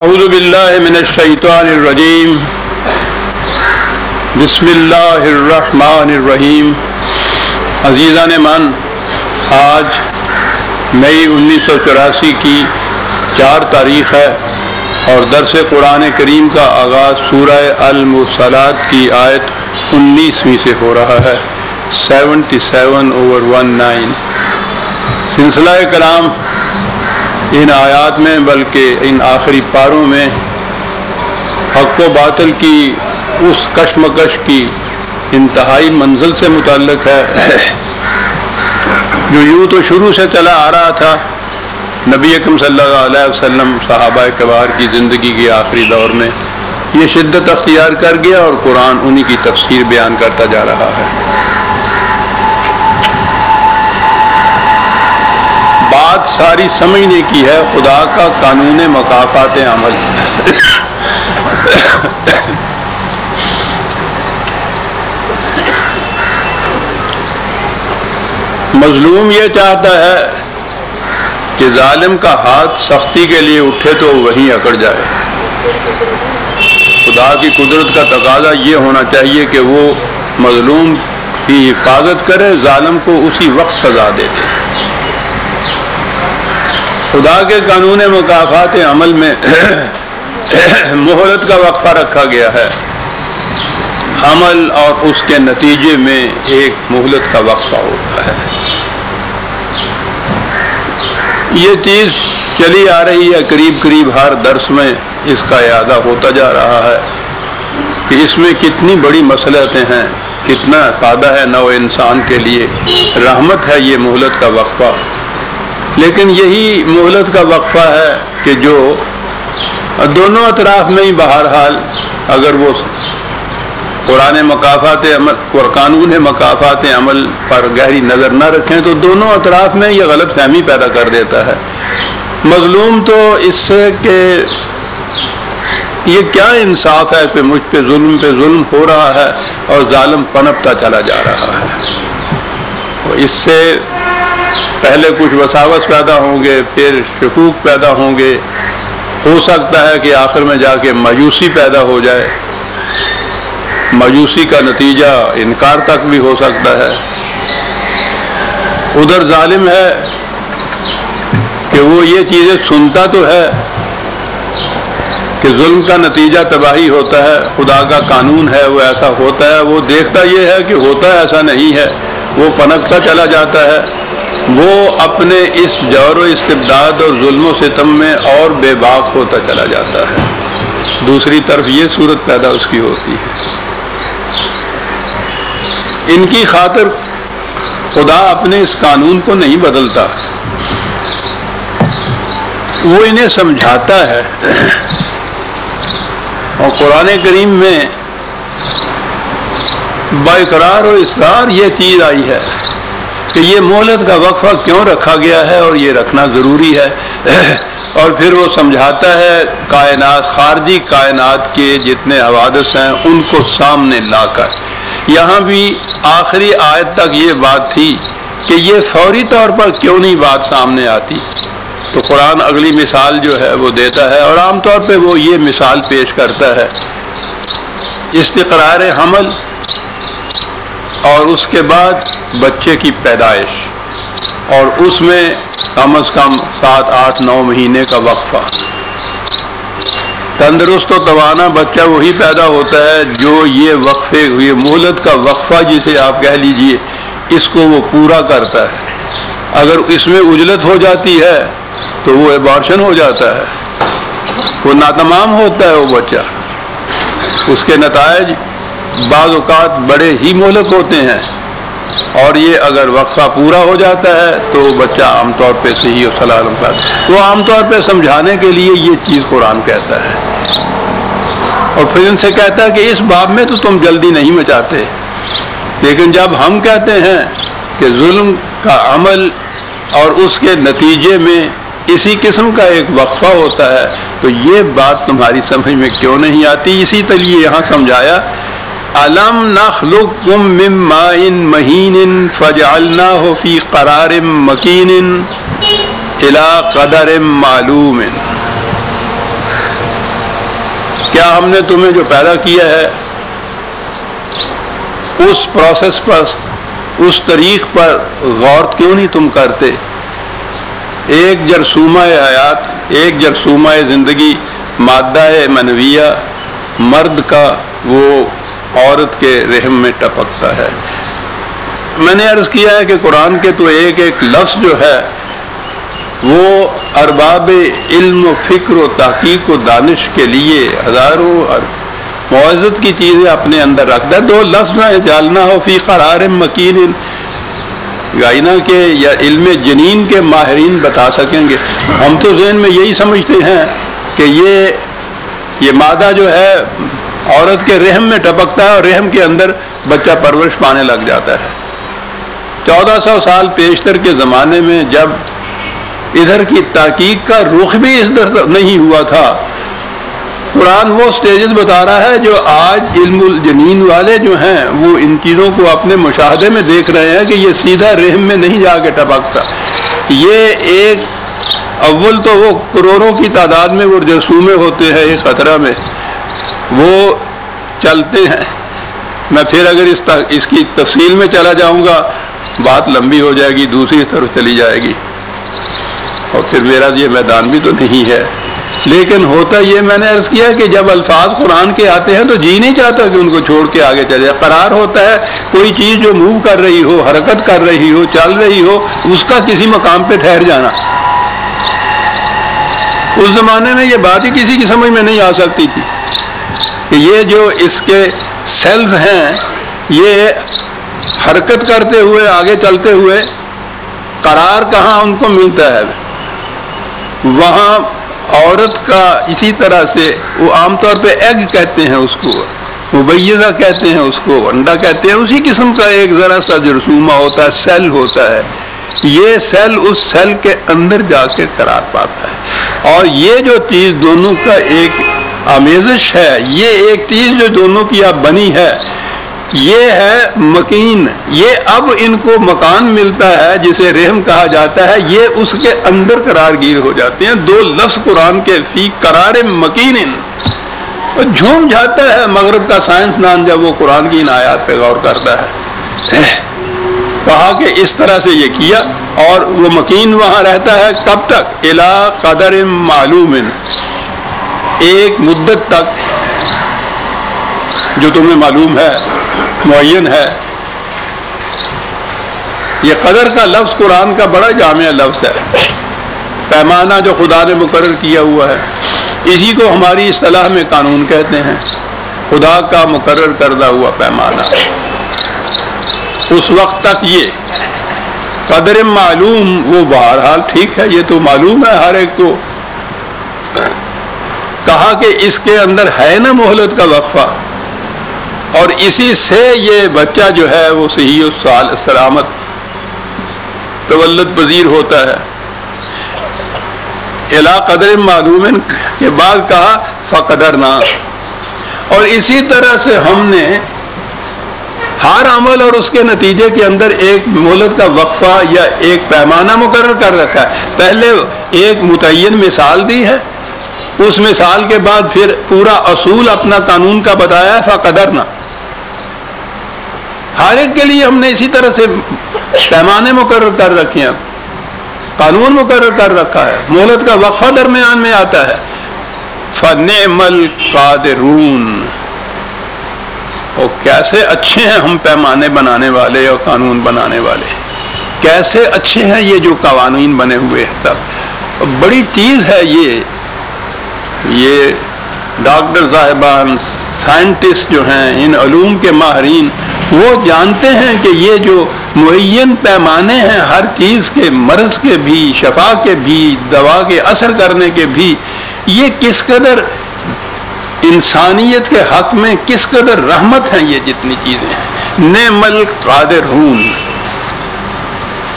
اعوذ باللہ من الشیطان الرجیم بسم اللہ الرحمن الرحیم۔ عزیزان من، آج مئی 1984 کی 4 تاریخ ہے اور درس قرآن کریم کا آغاز سورہ المرسلات کی آیت 19ویں سے ہو رہا ہے، 77/19۔ سلسلہ کلام ان آیات میں، بلکہ ان آخری پاروں میں حق و باطل کی اس کشمکش کی انتہائی منزل سے متعلق ہے جو یوں تو شروع سے چلا آ رہا تھا۔ نبی اکرم صلی اللہ علیہ وسلم صحابہ کبار کی زندگی کے آخری دور میں یہ شدت اختیار کر گیا اور قرآن انہی کی تفسیر بیان کرتا جا رہا ہے۔ بات ساری سمجھنے کی ہے، خدا کا قانون مکافات عمل۔ مظلوم یہ چاہتا ہے کہ ظالم کا ہاتھ سختی کے لیے اٹھے تو وہیں اکڑ جائے۔ خدا کی قدرت کا تقاضا یہ ہونا چاہیے کہ وہ مظلوم کی حفاظت کرے، ظالم کو اسی وقت سزا دے دے۔ خدا کے قانون مکافات عمل میں مہلت کا وقفہ رکھا گیا ہے۔ عمل اور اس کے نتیجے میں ایک مہلت کا وقفہ ہوتا ہے۔ یہ چیز چلی آ رہی ہے، قریب ہر درس میں اس کا اعادہ ہوتا جا رہا ہے کہ اس میں کتنی بڑی مصلحتیں ہیں، کتنا فائدہ ہے نوع انسان کے لیے، رحمت ہے یہ مہلت کا وقفہ۔ لیکن یہی مہلت کا وقفہ ہے کہ جو دونوں اطراف میں ہی بہرحال اگر وہ قرآن مکافات عمل، قانون مکافات عمل پر گہری نظر نہ رکھیں تو دونوں اطراف میں یہ غلط فہمی پیدا کر دیتا ہے۔ مظلوم تو اس سے کہ یہ کیا انصاف ہے کہ مجھ پہ ظلم ہو رہا ہے اور ظالم پنپتا چلا جا رہا ہے۔ اس سے پہلے کچھ وساوس پیدا ہوں گے، پھر شکوک پیدا ہوں گے، ہو سکتا ہے کہ آخر میں جا کے مایوسی پیدا ہو جائے۔ مایوسی کا نتیجہ انکار تک بھی ہو سکتا ہے۔ ادھر ظالم ہے کہ وہ یہ چیزیں سنتا تو ہے کہ ظلم کا نتیجہ تباہی ہوتا ہے، خدا کا قانون ہے وہ ایسا ہوتا ہے، وہ دیکھتا یہ ہے کہ ہوتا ایسا نہیں ہے، وہ پنپتا چلا جاتا ہے، وہ اپنے اس جور و استبداد اور ظلم و ستم میں اور بے باک ہوتا چلا جاتا ہے۔ دوسری طرف یہ صورت پیدا اس کی ہوتی ہے۔ ان کی خاطر خدا اپنے اس قانون کو نہیں بدلتا، وہ انہیں سمجھاتا ہے۔ اور قرآن کریم میں باقرار و اصرار یہ چیز آئی ہے کہ یہ مہلت کا وقفہ کیوں رکھا گیا ہے اور یہ رکھنا ضروری ہے۔ اور پھر وہ سمجھاتا ہے کائنات، خارجی کائنات کے جتنے حوادث ہیں ان کو سامنے لا کر۔ یہاں بھی آخری آیت تک یہ بات تھی کہ یہ فوری طور پر کیوں نہیں بات سامنے آتی، تو قرآن اگلی مثال جو ہے وہ دیتا ہے، اور عام طور پہ وہ یہ مثال پیش کرتا ہے استقرار حمل اور اس کے بعد بچے کی پیدائش، اور اس میں کم از کم 7، 8، 9 مہینے کا وقفہ۔ تندرست و توانا بچہ وہی پیدا ہوتا ہے جو یہ وقفے، یہ مہلت کا وقفہ جسے آپ کہہ لیجئے، اس کو وہ پورا کرتا ہے۔ اگر اس میں عجلت ہو جاتی ہے تو وہ ابارشن ہو جاتا ہے، وہ ناتمام ہوتا ہے وہ بچہ، اس کے نتائج بعض اوقات بڑے ہی مہلک ہوتے ہیں، اور یہ اگر وقفہ پورا ہو جاتا ہے تو بچہ عام طور پہ صحیح و سلامت ہوتا ہے۔ وہ عام طور پہ سمجھانے کے لیے یہ چیز قرآن کہتا ہے، اور پھر ان سے کہتا ہے کہ اس باب میں تو تم جلدی نہیں مچاتے، لیکن جب ہم کہتے ہیں کہ ظلم کا عمل اور اس کے نتیجے میں اسی قسم کا ایک وقفہ ہوتا ہے تو یہ بات تمہاری سمجھ میں کیوں نہیں آتی۔ اسی طرح یہاں سمجھایا أَلَمْ نَخْلُقكُّم مِّن مَّاءٍ مَّهِينٍ فَجَعَلْنَاهُ فِي قَرَارٍ مَّكِينٍ إِلَى قَدَرٍ مَّعْلُومٍ۔ کیا ہم نے تمہیں جو پیدا کیا ہے اس پروسیس پر، اس طریق پر غور کیوں نہیں تم کرتے؟ ایک جرثومہ حیات، ایک جرثومہ زندگی، مادہ منویہ مرد کا وہ عورت کے رحم میں ٹپکتا ہے۔ میں نے عرض کیا ہے کہ قرآن کے تو ایک ایک لفظ جو ہے وہ ارباب علم و فکر و تحقیق و دانش کے لیے ہزاروں معزت کی چیزیں اپنے اندر رکھتا ہے۔ دو لفظ نہ جالنا ہو فی قرار مکین، گائنا کے یا علم جنین کے ماہرین بتا سکیں گے۔ ہم تو ذہن میں یہی سمجھتے ہیں کہ یہ مادہ جو ہے عورت کے رحم میں ٹپکتا ہے اور رحم کے اندر بچہ پرورش پانے لگ جاتا ہے۔ 1400 سال پیشتر کے زمانے میں جب ادھر کی تحقیق کا رخ بھی اس طرح نہیں ہوا تھا، قرآن وہ سٹیجز بتا رہا ہے جو آج علم الجنین والے جو ہیں وہ ان چیزوں کو اپنے مشاہدے میں دیکھ رہے ہیں کہ یہ سیدھا رحم میں نہیں جا کے ٹپکتا۔ یہ ایک اول تو وہ کروڑوں کی تعداد میں وہ جرثومے ہوتے ہیں ایک قطرہ میں، وہ چلتے ہیں۔ میں پھر اگر اس کی تفصیل میں چلا جاؤں گا بات لمبی ہو جائے گی، دوسری طرف چلی جائے گی، اور پھر میرا یہ میدان بھی تو نہیں ہے۔ لیکن ہوتا یہ، میں نے عرض کیا کہ جب الفاظ قرآن کے آتے ہیں تو جی نہیں چاہتا کہ ان کو چھوڑ کے آگے چلے۔ قرار ہوتا ہے کوئی چیز جو موو کر رہی ہو، حرکت کر رہی ہو، چل رہی ہو، اس کا کسی مقام پہ ٹھہر جانا۔ اس زمانے میں یہ بات ہی کسی کی سمجھ میں نہیں آ سکتی تھی کہ یہ جو اس کے سیلز ہیں یہ حرکت کرتے ہوئے آگے چلتے ہوئے قرار کہاں ان کو ملتا ہے؟ وہاں عورت کا اسی طرح سے وہ عام طور پہ ایگ کہتے ہیں اس کو، مبیضہ کہتے ہیں اس کو، انڈا کہتے ہیں، اسی قسم کا ایک ذرا سا جرثومہ ہوتا ہے، سیل ہوتا ہے۔ یہ سیل اس سیل کے اندر جا کے قرار پاتا ہے، اور یہ جو چیز دونوں کا ایک آمیزش ہے، یہ ایک چیز جو دونوں کی اب بنی ہے، یہ ہے مکین۔ یہ اب ان کو مکان ملتا ہے جسے رحم کہا جاتا ہے، یہ اس کے اندر قرار گیر ہو جاتے ہیں۔ دو لفظ قرآن کے فی قرار مکین، جھوم جاتا ہے مغرب کا سائنسدان جب وہ قرآن کی ان آیات پہ غور کرتا ہے۔ کہا کہ اس طرح سے یہ کیا، اور وہ مکین وہاں رہتا ہے کب تک؟ الی قدر معلوم، ایک مدت تک جو تمہیں معلوم ہے، معین ہے۔ یہ قدر کا لفظ قرآن کا بڑا جامع لفظ ہے، پیمانہ جو خدا نے مقرر کیا ہوا ہے، اسی کو ہماری اصطلاح میں قانون کہتے ہیں، خدا کا مقرر کردہ ہوا پیمانہ۔ اس وقت تک یہ قدر معلوم، وہ بہرحال ٹھیک ہے، یہ تو معلوم ہے ہر ایک کو۔ کہا کہ اس کے اندر ہے نا مہلت کا وقفہ، اور اسی سے یہ بچہ جو ہے وہ صحیح و سلامت تولد پذیر ہوتا ہے۔ الی قدر معلوم کے بعد کہا فقدرنا، اور اسی طرح سے ہم نے ہر عمل اور اس کے نتیجے کے اندر ایک مہلت کا وقفہ یا ایک پیمانہ مقرر کر رکھا ہے۔ پہلے ایک متعین مثال دی ہے، اس مثال کے بعد پھر پورا اصول اپنا قانون کا بتایا ہے فقدرنا۔ ہر ایک کے لیے ہم نے اسی طرح سے پیمانے مقرر کر رکھے ہیں، قانون مقرر کر رکھا ہے، مہلت کا وقفہ درمیان میں آتا ہے۔ فَنِعْمَ الْقَادِرُونَ، اور کیسے اچھے ہیں ہم پیمانے بنانے والے اور قانون بنانے والے، کیسے اچھے ہیں یہ جو قوانین بنے ہوئے ہیں۔ تب بڑی چیز ہے یہ ڈاکٹر صاحبان، سائنٹسٹ جو ہیں، ان علوم کے ماہرین، وہ جانتے ہیں کہ یہ جو معین پیمانے ہیں ہر چیز کے، مرض کے بھی، شفا کے بھی، دوا کے اثر کرنے کے بھی، یہ کس قدر انسانیت کے حق میں کس قدر رحمت ہیں یہ جتنی چیزیں ہیں۔ نعم القادرون،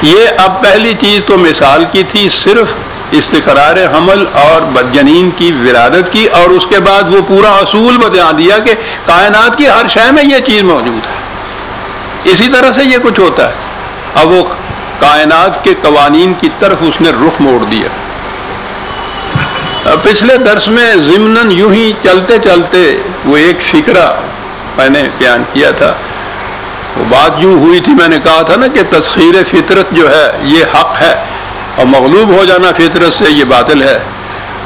یہ اب پہلی چیز تو مثال کی تھی، صرف استقرار حمل اور جنین کی ولادت کی، اور اس کے بعد وہ پورا اصول بتا دیا کہ کائنات کی ہر شے میں یہ چیز موجود ہے، اسی طرح سے یہ کچھ ہوتا ہے۔ اب وہ کائنات کے قوانین کی طرف اس نے رخ موڑ دیا، پچھلے درس میں ضمناً یوں ہی چلتے چلتے وہ ایک فکرہ میں نے بیان کیا تھا. وہ بات یوں ہوئی تھی، میں نے کہا تھا نا کہ تسخیر فطرت جو ہے یہ حق ہے اور مغلوب ہو جانا فطرت سے یہ باطل ہے.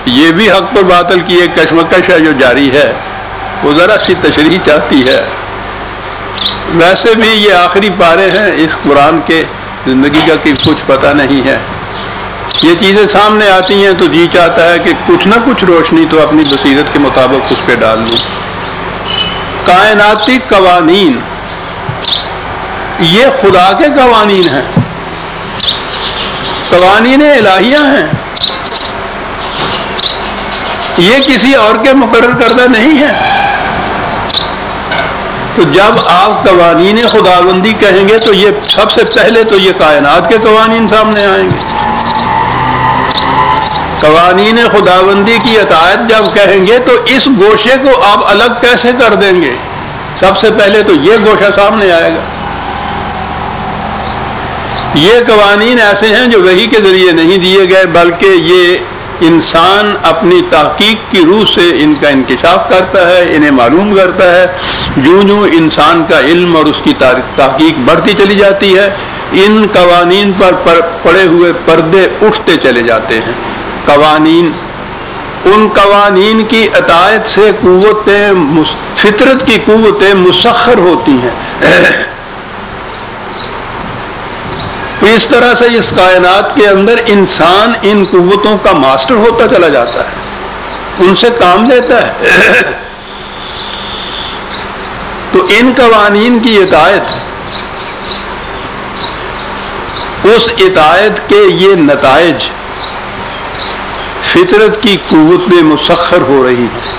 یہ بھی حق پر باطل کی ایک کشمکش ہے جو جاری ہے، وہ ذرا سی تشریح چاہتی ہے. ویسے بھی یہ آخری پارے ہیں اس قرآن کے، زندگی کا کچھ پتہ نہیں ہے. یہ چیزیں سامنے آتی ہیں تو جی چاہتا ہے کہ کچھ نہ کچھ روشنی تو اپنی بصیرت کے مطابق اس پہ ڈال دوں. کائناتی قوانین یہ خدا کے قوانین ہیں، قوانین الہیہ ہیں، یہ کسی اور کے مقرر کردہ نہیں ہے. تو جب آپ قوانین خداوندی کہیں گے تو یہ سب سے پہلے تو یہ کائنات کے قوانین سامنے آئیں گے. قوانین خداوندی کی اطاعت جب کہیں گے تو اس گوشے کو آپ الگ کیسے کر دیں گے؟ سب سے پہلے تو یہ گوشہ سامنے آئے گا. یہ قوانین ایسے ہیں جو وحی کے ذریعے نہیں دیے گئے، بلکہ یہ انسان اپنی تحقیق کی روح سے ان کا انکشاف کرتا ہے، انہیں معلوم کرتا ہے. جوں جوں انسان کا علم اور اس کی تحقیق بڑھتی چلی جاتی ہے، ان قوانین پر پڑے ہوئے پردے اٹھتے چلے جاتے ہیں. ان قوانین کی اطاعت سے فطرت کی قوتیں مسخر ہوتی ہیں. اس طرح سے اس کائنات کے اندر انسان ان قوتوں کا ماسٹر ہوتا چلا جاتا ہے، ان سے کام لیتا ہے. تو ان قوانین کی اطاعت، اس اطاعت کے یہ نتائج فطرت کی قوت میں مسخر ہو رہی ہیں.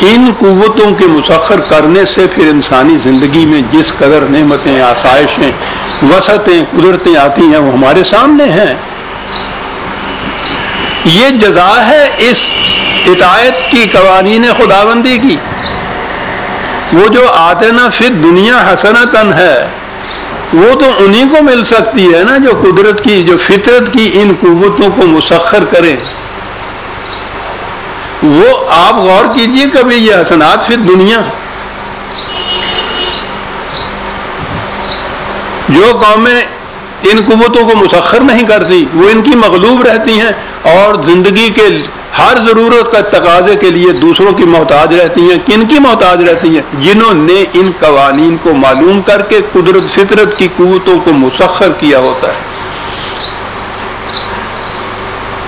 ان قوتوں کے مسخر کرنے سے پھر انسانی زندگی میں جس قدر نعمتیں، آسائشیں، وسعتیں، قدرتیں آتی ہیں وہ ہمارے سامنے ہیں. یہ جزا ہے اس اطاعت کی قوانین خداوندی کی. وہ جو آتنا فی الدنیا حسنتاً ہے وہ تو انہی کو مل سکتی ہے نا جو قدرت کی، جو فطرت کی ان قوتوں کو مسخر کریں. وہ آپ غور کیجئے کبھی یہ حسنات فی الدنیا، جو قومیں ان قوتوں کو مسخر نہیں کرتی وہ ان کی مغلوب رہتی ہیں اور زندگی کے ہر ضرورت کا تقاضے کے لیے دوسروں کی محتاج رہتی ہیں. کن کی محتاج رہتی ہیں؟ جنہوں نے ان قوانین کو معلوم کر کے قدرت فطرت کی قوتوں کو مسخر کیا ہوتا ہے.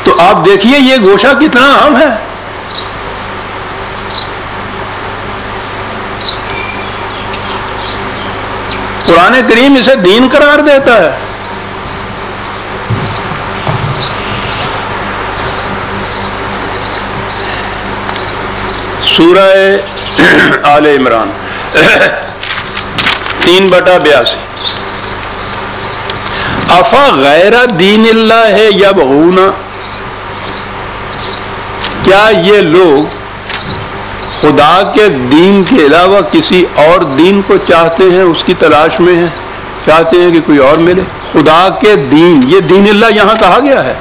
تو آپ دیکھیے یہ گوشہ کتنا اہم ہے. قرآن کریم اسے دین قرار دیتا ہے. سورہ آل عمران 3/82. افا غیر دین اللہ یبغون، کیا یہ لوگ خدا کے دین کے علاوہ کسی اور دین کو چاہتے ہیں، اس کی تلاش میں ہیں، چاہتے ہیں کہ کوئی اور ملے. خدا کے دین، یہ دین اللہ یہاں کہا گیا ہے.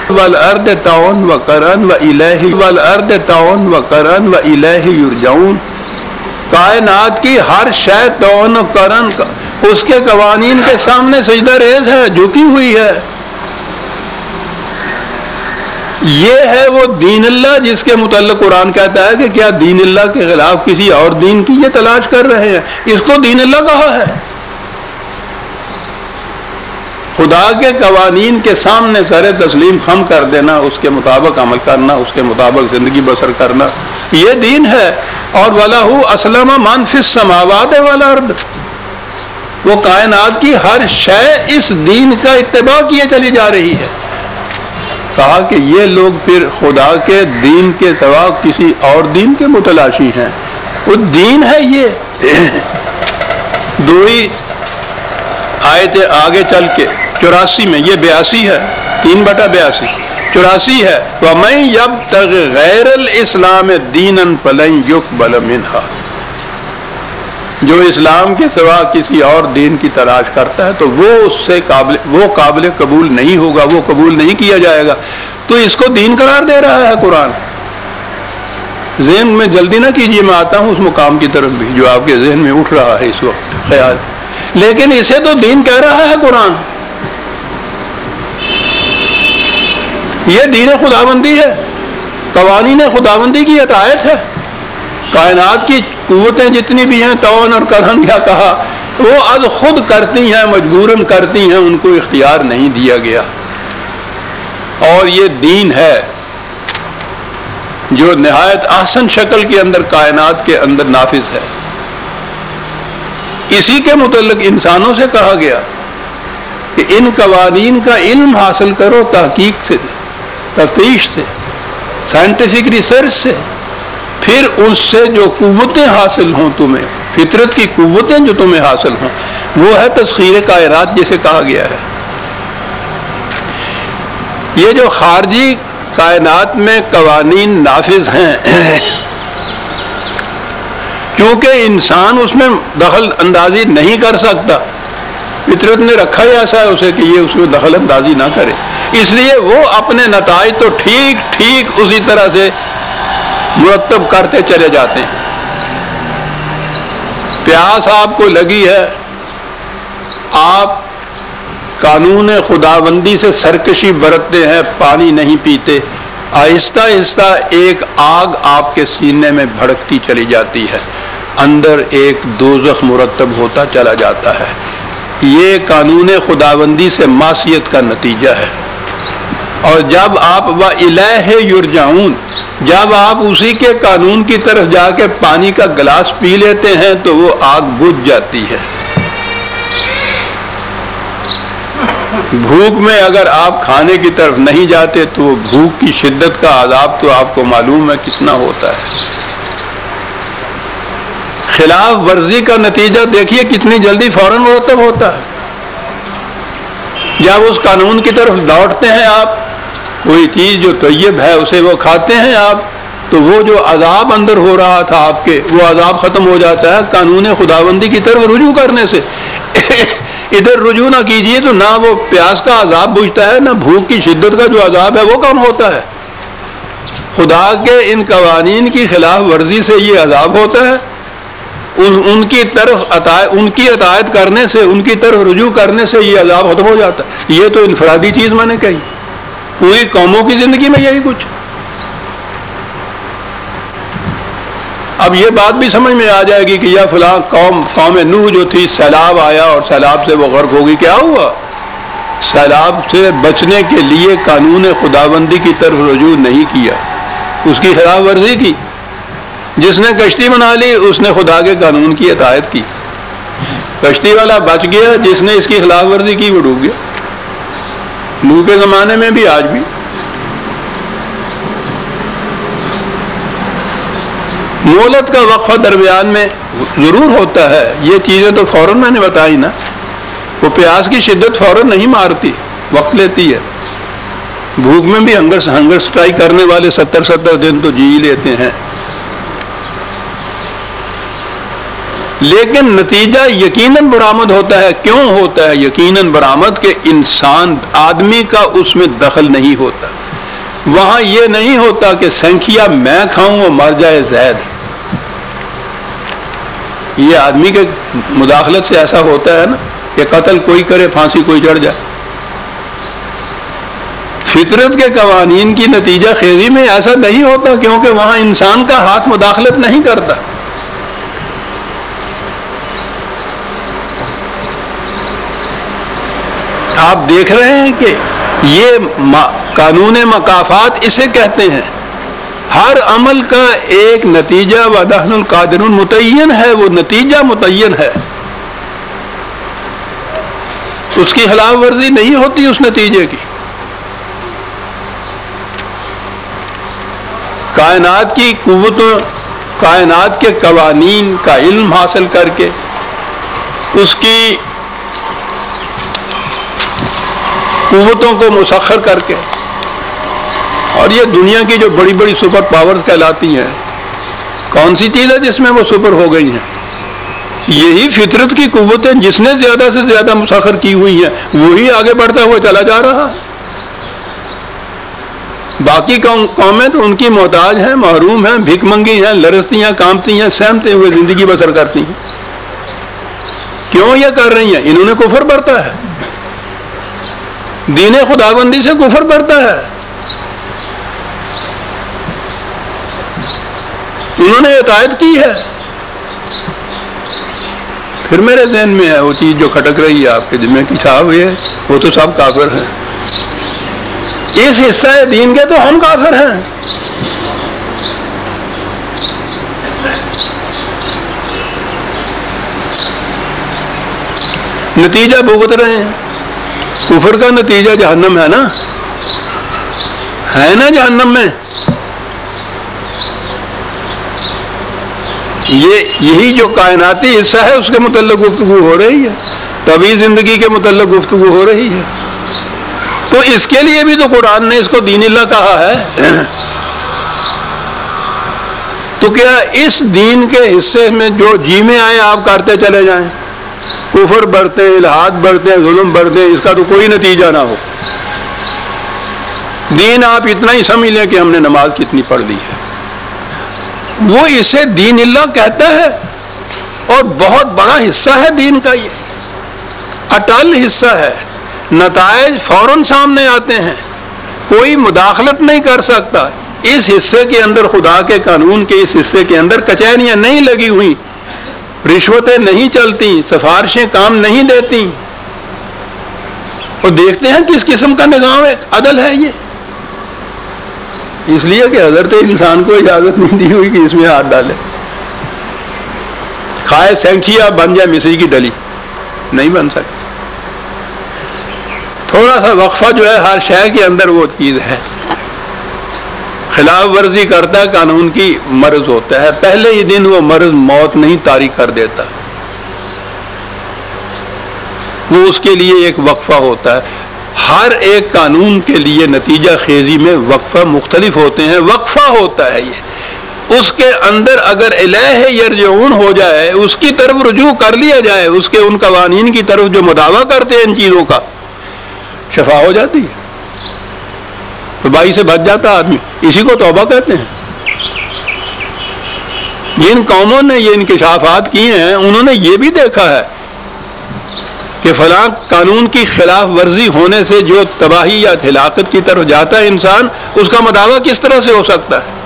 والارض طوعا وکرها والیہ والارض طوعا وکرها والیہ یرجعون. کائنات کی ہر شے طوعا وکرها اس کے قوانین کے سامنے سجدہ ریز ہے، جھکی ہوئی ہے. یہ ہے وہ دین اللہ جس کے متعلق قرآن کہتا ہے کہ کیا دین اللہ کے خلاف کسی اور دین کی یہ تلاش کر رہے ہیں. اس کو دین اللہ کہا ہے. خدا کے قوانین کے سامنے سر تسلیم خم کر دینا، اس کے مطابق عمل کرنا، اس کے مطابق زندگی بسر کرنا، یہ دین ہے. اور وَلَهُ أَسْلَمَ مَنْ فِي السَّمَاوَاتِ وَالْأَرْضِ، وہ کائنات کی ہر شے اس دین کا اتباع کیے چلی جا رہی ہے. کہا کہ یہ لوگ پھر خدا کے دین کے سوا کسی اور دین کے متلاشی ہیں. وہ دین ہے یہ. دوئی آیت آگے چل کے 84 میں، یہ 82 ہے، 3/82 84 ہے. وَمَن يَبْتَغِ غَيْرَ الْإِسْلَامِ دِينًا فَلَن يُقْبَلَ مِنْهُ. جو اسلام کے سوا کسی اور دین کی تلاش کرتا ہے تو وہ اس سے قابل قبول نہیں ہوگا، وہ قبول نہیں کیا جائے گا. تو اس کو دین قرار دے رہا ہے قرآن. ذہن میں جلدی نہ کیجیے، میں آتا ہوں اس مقام کی طرف بھی جو آپ کے ذہن میں اٹھ رہا ہے اس وقت خیال. لیکن اسے تو دین کہہ رہا ہے قرآن. یہ دین خداوندی ہے، قوانین خداوندی کی عطایت ہے. کائنات کی قوتیں جتنی بھی ہیں، تون اور کرہن کیا کہا، وہ از خود کرتی ہیں، مجبوراً کرتی ہیں، ان کو اختیار نہیں دیا گیا. اور یہ دین ہے جو نہایت احسن شکل کے اندر کائنات کے اندر نافذ ہے. اسی کے متعلق انسانوں سے کہا گیا کہ ان قوانین کا علم حاصل کرو، تحقیق سے، تفتیش سے، سائنٹیفک ریسرچ سے. پھر اس سے جو قوتیں حاصل ہوں تمہیں، فطرت کی قوتیں جو تمہیں حاصل ہوں، وہ ہے تسخیر کائنات جسے کہا گیا ہے. یہ جو خارجی کائنات میں قوانین نافذ ہیں، کیونکہ انسان اس میں دخل اندازی نہیں کر سکتا، فطرت نے رکھا ہی ایسا ہے اسے کہ یہ اس میں دخل اندازی نہ کرے، اس لیے وہ اپنے نتائج تو ٹھیک اسی طرح سے مرتب کرتے چلے جاتے ہیں. پیاس آپ کو لگی ہے، آپ قانون خداوندی سے سرکشی برتتے ہیں، پانی نہیں پیتے، آہستہ آہستہ ایک آگ آپ کے سینے میں بھڑکتی چلی جاتی ہے، اندر ایک دوزخ مرتب ہوتا چلا جاتا ہے. یہ قانون خداوندی سے معصیت کا نتیجہ ہے. اور جب آپ وَإِلَيْهِ يُرْجَعُونَ، جب آپ اسی کے قانون کی طرف جا کے پانی کا گلاس پی لیتے ہیں تو وہ آگ بجھ جاتی ہے. بھوک میں اگر آپ کھانے کی طرف نہیں جاتے تو وہ بھوک کی شدت کا عذاب تو آپ کو معلوم ہے کتنا ہوتا ہے. خلاف ورزی کا نتیجہ دیکھیے کتنی جلدی فوراً مرتب ہوتا ہے. جب اس قانون کی طرف لوٹتے ہیں آپ، کوئی چیز جو طیب ہے اسے وہ کھاتے ہیں آپ، تو وہ جو عذاب اندر ہو رہا تھا آپ کے، وہ عذاب ختم ہو جاتا ہے قانون خداوندی کی طرف رجوع کرنے سے. ادھر رجوع نہ کیجیے تو نہ وہ پیاس کا عذاب بجھتا ہے، نہ بھوک کی شدت کا جو عذاب ہے وہ کم ہوتا ہے. خدا کے ان قوانین کی خلاف ورزی سے یہ عذاب ہوتا ہے. ان کی طرف ان کی اطاعت کرنے سے، ان کی طرف رجوع کرنے سے یہ عذاب ختم ہو جاتا ہے. یہ تو انفرادی چیز میں نے کہی، پوری قوموں کی زندگی میں یہی کچھ. اب یہ بات بھی سمجھ میں آ جائے گی کہ یہ فلاں قوم نوح جو تھی، سیلاب آیا اور سیلاب سے وہ غرق ہوگی. کیا ہوا؟ سیلاب سے بچنے کے لیے قانون خداوندی کی طرف رجوع نہیں کیا، اس کی خلاف ورزی کی. جس نے کشتی بنا لی اس نے خدا کے قانون کی اطاعت کی. کشتی والا بچ گیا، جس نے اس کی خلاف ورزی کی وہ ڈوب گیا. نوح کے زمانے میں بھی، آج بھی. مہلت کا وقفہ درمیان میں ضرور ہوتا ہے. یہ چیزیں تو فوراً میں نے بتائی نا، وہ پیاس کی شدت فوراً نہیں مارتی، وقت لیتی ہے. بھوک میں بھی ہنگر سٹرائک کرنے والے 70 دن تو جی لیتے ہیں. لیکن نتیجہ یقیناً برآمد ہوتا ہے. کیوں ہوتا ہے یقیناً برآمد؟ کہ انسان آدمی کا اس میں دخل نہیں ہوتا. وہاں یہ نہیں ہوتا کہ سنکھیا میں کھاؤں اور مر جائے زید. یہ آدمی کے مداخلت سے ایسا ہوتا ہے نا کہ قتل کوئی کرے، پھانسی کوئی چڑھ جائے. فطرت کے قوانین کی نتیجہ خیزی میں ایسا نہیں ہوتا، کیونکہ وہاں انسان کا ہاتھ مداخلت نہیں کرتا. آپ دیکھ رہے ہیں کہ یہ قانون مکافات اسے کہتے ہیں. ہر عمل کا ایک نتیجہ وَنَحْنُ الْقَادِرُونَ متعین ہے، وہ نتیجہ متعین ہے، اس کی خلاف ورزی نہیں ہوتی اس نتیجے کی. کائنات کی قوتوں، کائنات کے قوانین کا علم حاصل کر کے، اس کی قوتوں کو مسخر کر کے، اور یہ دنیا کی جو بڑی بڑی سپر پاورز کہلاتی ہیں، کون سی چیز ہے جس میں وہ سپر ہو گئی ہیں؟ یہی فطرت کی قوتیں جس نے زیادہ سے زیادہ مسخر کی ہوئی ہیں وہی آگے بڑھتا ہوا چلا جا رہا ہے. باقی قومیں تو ان کی محتاج ہیں، محروم ہیں، بھیک منگی ہیں، لرزتی ہیں، کانپتی ہیں، سہمتے ہوئے زندگی بسر کرتی ہیں. کیوں یہ کر رہی ہیں؟ انہوں نے کفر برتا ہے، دین خداوندی سے کفر برتا ہے. انہوں نے اطاعت کی ہے. پھر میرے ذہن میں ہے وہ چیز جو کھٹک رہی ہے آپ کے ذمہ کی، صاحب یہ وہ تو سب کافر ہیں. اس حصہ دین کے تو ہم کافر ہیں. نتیجہ بھگت رہے ہیں. کفر کا نتیجہ جہنم ہے نا، ہے نا جہنم میں. یہی جو کائناتی حصہ ہے اس کے متعلق گفتگو ہو رہی ہے، طبعی زندگی کے متعلق گفتگو ہو رہی ہے. تو اس کے لیے بھی تو قرآن نے اس کو دین اللہ کہا ہے. تو کیا اس دین کے حصے میں جو جی میں آئے آپ کرتے چلے جائیں، کفر برتے، الحاد برتے، ظلم برتے، اس کا تو کوئی نتیجہ نہ ہو؟ دین آپ اتنا ہی سمجھ لیں کہ ہم نے نماز کتنی پڑھ لی ہے، وہ اسے دین اللہ کہتا ہے. اور بہت بڑا حصہ ہے دین کا، یہ اٹل حصہ ہے. نتائج فوراً سامنے آتے ہیں، کوئی مداخلت نہیں کر سکتا. اس حصے کے اندر، خدا کے قانون کے اس حصے کے اندر کچہریاں نہیں لگی ہوئی، رشوتیں نہیں چلتی، سفارشیں کام نہیں دیتی. اور دیکھتے ہیں کس قسم کا نظام ہے، عدل ہے یہ. اس لیے کہ حضرت انسان کو اجازت نہیں دی ہوئی کہ اس میں ہاتھ ڈالے. کھائے سینکھیا بن جائے مصری کی ڈلی، نہیں بن سکتی. تھوڑا سا وقفہ جو ہے ہر شے کے اندر وہ چیز ہے. خلاف ورزی کرتا ہے قانون کی، مرض ہوتا ہے. پہلے ہی دن وہ مرض موت نہیں طاری کر دیتا، وہ اس کے لیے ایک وقفہ ہوتا ہے. ہر ایک قانون کے لیے نتیجہ خیزی میں وقفہ مختلف ہوتے ہیں، وقفہ ہوتا ہے. یہ اس کے اندر اگر الیہ یرجعون ہو جائے، اس کی طرف رجوع کر لیا جائے، اس کے ان قوانین کی طرف جو مداوا کرتے ہیں ان چیزوں کا، شفا ہو جاتی ہے. تباہی سے بچ جاتا آدمی. اسی کو توبہ کہتے ہیں. جن قوموں نے یہ انکشافات کیے ہیں انہوں نے یہ بھی دیکھا ہے کہ فلاں قانون کی خلاف ورزی ہونے سے جو تباہی یا ہلاکت کی طرف جاتا ہے انسان، اس کا مداوا کس طرح سے ہو سکتا ہے.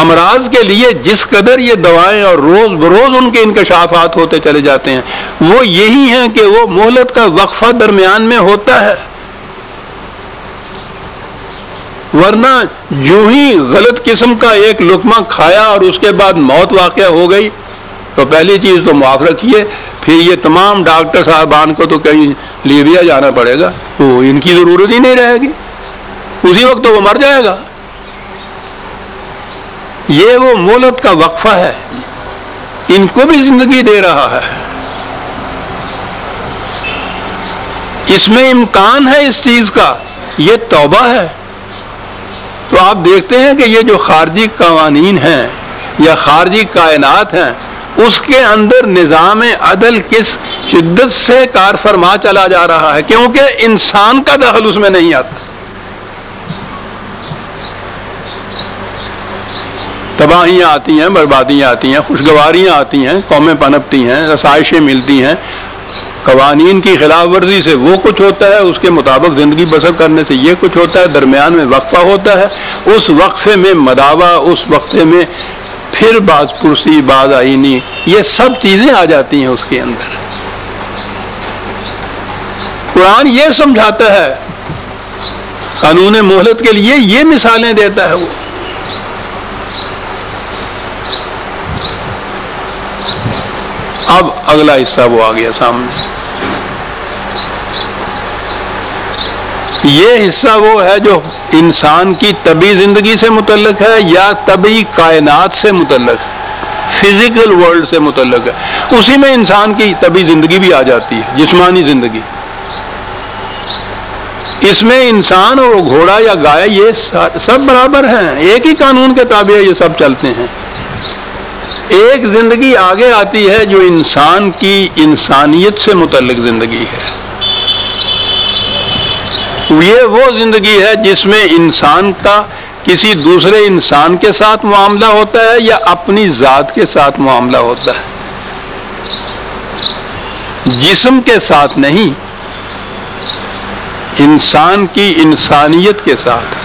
امراض کے لیے جس قدر یہ دوائیں اور روز بروز ان کے انکشافات ہوتے چلے جاتے ہیں، وہ یہی ہیں کہ وہ مہلت کا وقفہ درمیان میں ہوتا ہے. ورنہ جو ہی غلط قسم کا ایک لقمہ کھایا اور اس کے بعد موت واقع ہو گئی تو پہلی چیز تو معاف رکھیے، پھر یہ تمام ڈاکٹر صاحبان کو تو کہیں لیبیا جانا پڑے گا، تو ان کی ضرورت ہی نہیں رہے گی، اسی وقت تو وہ مر جائے گا. یہ وہ مہلت کا وقفہ ہے، ان کو بھی زندگی دے رہا ہے. اس میں امکان ہے اس چیز کا، یہ توبہ ہے. تو آپ دیکھتے ہیں کہ یہ جو خارجی قوانین ہیں یا خارجی کائنات ہیں، اس کے اندر نظام عدل کس شدت سے کار فرما چلا جا رہا ہے، کیونکہ انسان کا دخل اس میں نہیں آتا. تباہیاں آتی ہیں، بربادیاں آتی ہیں، خوشگواریاں آتی ہیں، قومیں پنپتی ہیں، رسائشیں ملتی ہیں. قوانین کی خلاف ورزی سے وہ کچھ ہوتا ہے، اس کے مطابق زندگی بسر کرنے سے یہ کچھ ہوتا ہے، درمیان میں وقفہ ہوتا ہے. اس وقفے میں مداوا، اس وقفے میں پھر بعض پرسی، بعض آئینی، یہ سب چیزیں آ جاتی ہیں اس کے اندر. قرآن یہ سمجھاتا ہے، قانون مہلت کے لیے یہ مثالیں دیتا ہے. وہ اب اگلا حصہ وہ آ گیا سامنے. یہ حصہ وہ ہے جو انسان کی طبعی زندگی سے متعلق ہے یا طبعی کائنات سے متعلق ہے، فزیکل ورلڈ سے متعلق ہے. اسی میں انسان کی طبعی زندگی بھی آ جاتی ہے، جسمانی زندگی. اس میں انسان اور گھوڑا یا گائے یہ سب برابر ہیں، ایک ہی قانون کے تابع یہ سب چلتے ہیں. ایک زندگی آگے آتی ہے جو انسان کی انسانیت سے متعلق زندگی ہے. یہ وہ زندگی ہے جس میں انسان کا کسی دوسرے انسان کے ساتھ معاملہ ہوتا ہے یا اپنی ذات کے ساتھ معاملہ ہوتا ہے، جسم کے ساتھ نہیں، انسان کی انسانیت کے ساتھ.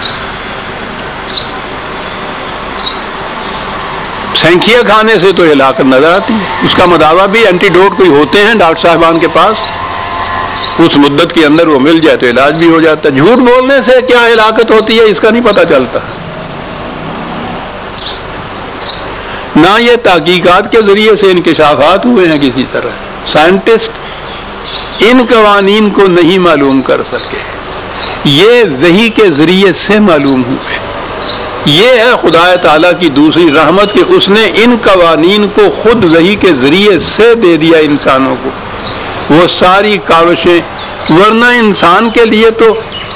سینکھیا کھانے سے تو ہلاکت نظر آتی ہے، اس کا مداوع بھی اینٹی ڈوٹ کوئی ہوتے ہیں ڈاکٹر صاحبان کے پاس، اس مدت کے اندر وہ مل جائے تو علاج بھی ہو جاتا ہے. جھوٹ بولنے سے کیا ہلاکت ہوتی ہے اس کا نہیں پتہ چلتا. نہ یہ تحقیقات کے ذریعے سے انکشافات ہوئے ہیں کسی طرح. سائنٹسٹ ان قوانین کو نہیں معلوم کر سکے، یہ وحی کے ذریعے سے معلوم ہوئے. یہ ہے خدا تعالیٰ کی دوسری رحمت کہ اس نے ان قوانین کو خود وحی کے ذریعے سے دے دیا انسانوں کو. وہ ساری کاوشیں، ورنہ انسان کے لیے تو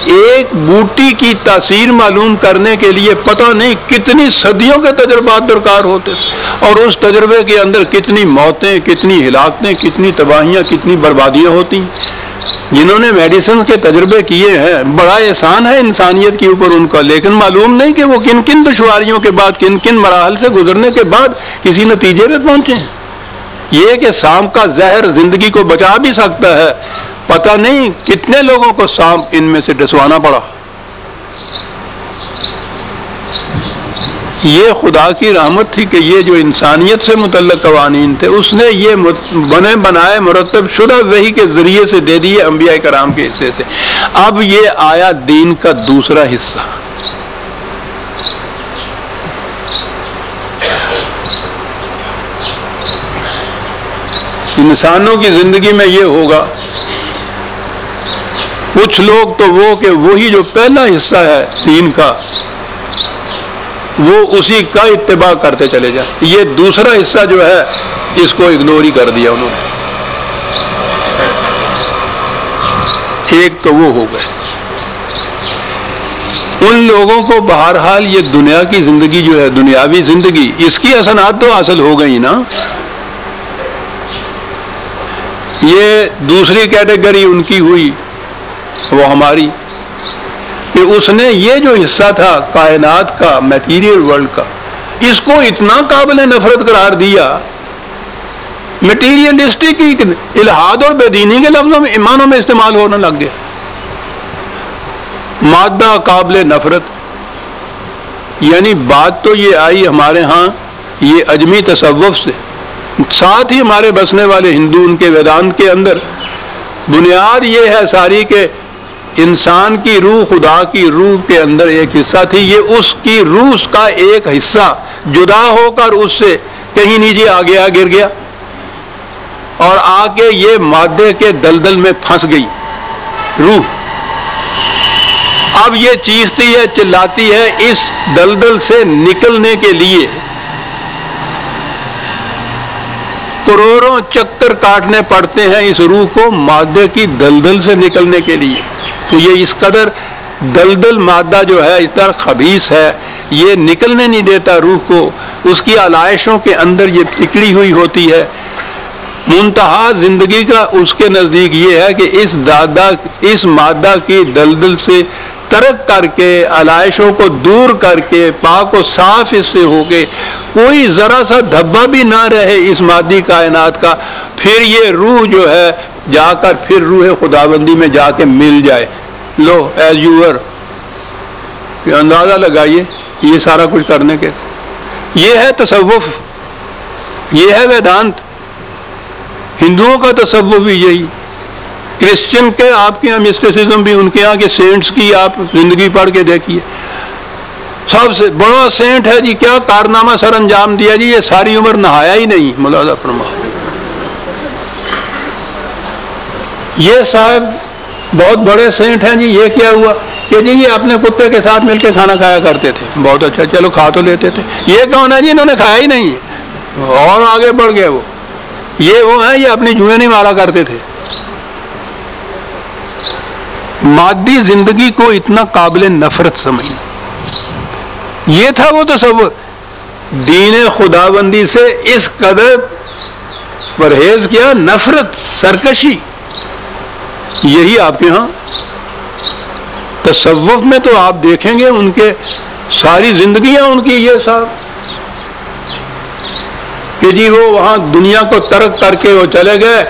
ایک بوٹی کی تاثیر معلوم کرنے کے لیے پتہ نہیں کتنی صدیوں کے تجربات درکار ہوتے، اور اس تجربے کے اندر کتنی موتیں، کتنی ہلاکتیں، کتنی تباہیاں، کتنی بربادیاں ہوتی ہیں. جنہوں نے میڈیسن کے تجربے کیے ہیں بڑا احسان ہے انسانیت کے اوپر ان کا، لیکن معلوم نہیں کہ وہ کن کن دشواریوں کے بعد، کن کن مراحل سے گزرنے کے بعد کسی نتیجے پہ پہنچے ہیں. یہ کہ سانپ کا زہر زندگی کو بچا بھی سکتا ہے، پتہ نہیں کتنے لوگوں کو سانپ ان میں سے ڈسوانا پڑا. یہ خدا کی رحمت تھی کہ یہ جو انسانیت سے متعلق قوانین تھے اس نے یہ بنے بنائے مرتب شدہ وحی کے ذریعے سے دے دیے انبیاء کرام کے حصے سے. اب یہ آیا دین کا دوسرا حصہ. انسانوں کی زندگی میں یہ ہوگا، کچھ لوگ تو وہ کہ وہی جو پہلا حصہ ہے دین کا وہ اسی کا اتباع کرتے چلے جائیں. یہ دوسرا حصہ جو ہے اس کو اگنور ہی کر دیا انہوں نے. ایک تو وہ ہو گئے. ان لوگوں کو بہرحال یہ دنیا کی زندگی جو ہے، دنیاوی زندگی، اس کی حسنات تو حاصل ہو گئی نا. یہ دوسری کیٹیگری ان کی ہوئی، وہ ہماری، کہ اس نے یہ جو حصہ تھا کائنات کا، میٹیریل ورلڈ کا، اس کو اتنا قابل نفرت قرار دیا. میٹیریلسٹک الحاد اور بے دینی کے لفظوں میں ایمانوں میں استعمال ہونے لگ گیا. مادہ قابل نفرت، یعنی بات تو یہ آئی ہمارے ہاں یہ اجمی تصوف سے، ساتھ ہی ہمارے بسنے والے ہندو ان کے ویدانت کے اندر بنیاد یہ ہے ساری کہ انسان کی روح خدا کی روح کے اندر ایک حصہ تھی، یہ اس کی روح کا ایک حصہ جدا ہو کر اس سے کہیں نیچے آ گیا، گر گیا، اور آ کے یہ مادے کے دلدل میں پھنس گئی روح. اب یہ چیختی ہے، چلاتی ہے اس دلدل سے نکلنے کے لیے. کروڑوں چکر کاٹنے پڑتے ہیں اس روح کو مادے کی دلدل سے نکلنے کے لیے. تو یہ اس قدر دلدل مادہ جو ہے اس طرح خبیث ہے، یہ نکلنے نہیں دیتا روح کو، اس کی علائشوں کے اندر یہ پکڑی ہوئی ہوتی ہے. منتہا زندگی کا اس کے نزدیک یہ ہے کہ اس مادہ کی دلدل سے ترک کر کے، علائشوں کو دور کر کے، پاک و صاف اس سے ہو کے، کوئی ذرا سا دھبا بھی نہ رہے اس مادی کائنات کا، پھر یہ روح جو ہے جا کر پھر روح خداوندی میں جا کے مل جائے. لو ایز یو ار، یہ اندازہ لگائیے یہ سارا کچھ کرنے کے. یہ ہے تصوف، یہ ہے ویدانت. ہندوؤں کا تصوف بھی یہی، کرسچن کے آپ کے یہاں مسٹیسزم بھی، ان کے یہاں کے سینٹس کی آپ زندگی پڑھ کے دیکھیے. سب سے بڑا سینٹ ہے جی، کیا کارنامہ سر انجام دیا جی، یہ ساری عمر نہایا ہی نہیں. ملاحظہ فرمائے، یہ صاحب بہت بڑے سینٹ ہیں جی، یہ کیا ہوا کہ جی یہ اپنے کتے کے ساتھ مل کے کھانا کھایا کرتے تھے. بہت اچھا، چلو کھا تو لیتے تھے. یہ کون ہے جی، انہوں نے کھایا ہی نہیں اور آگے بڑھ گئے. وہ ہیں یہ اپنی جوئیں نہیں مارا کرتے تھے. مادی زندگی کو اتنا قابل نفرت سمجھنا، یہ تھا وہ تصور. دین خداوندی سے اس قدر پرہیز کیا، نفرت، سرکشی، یہی آپ کے ہاں تصوف میں تو آپ دیکھیں گے ان کے ساری زندگیاں ان کی یہ صاحب کہ جی وہ وہاں دنیا کو ترک کر کے وہ چلے گئے،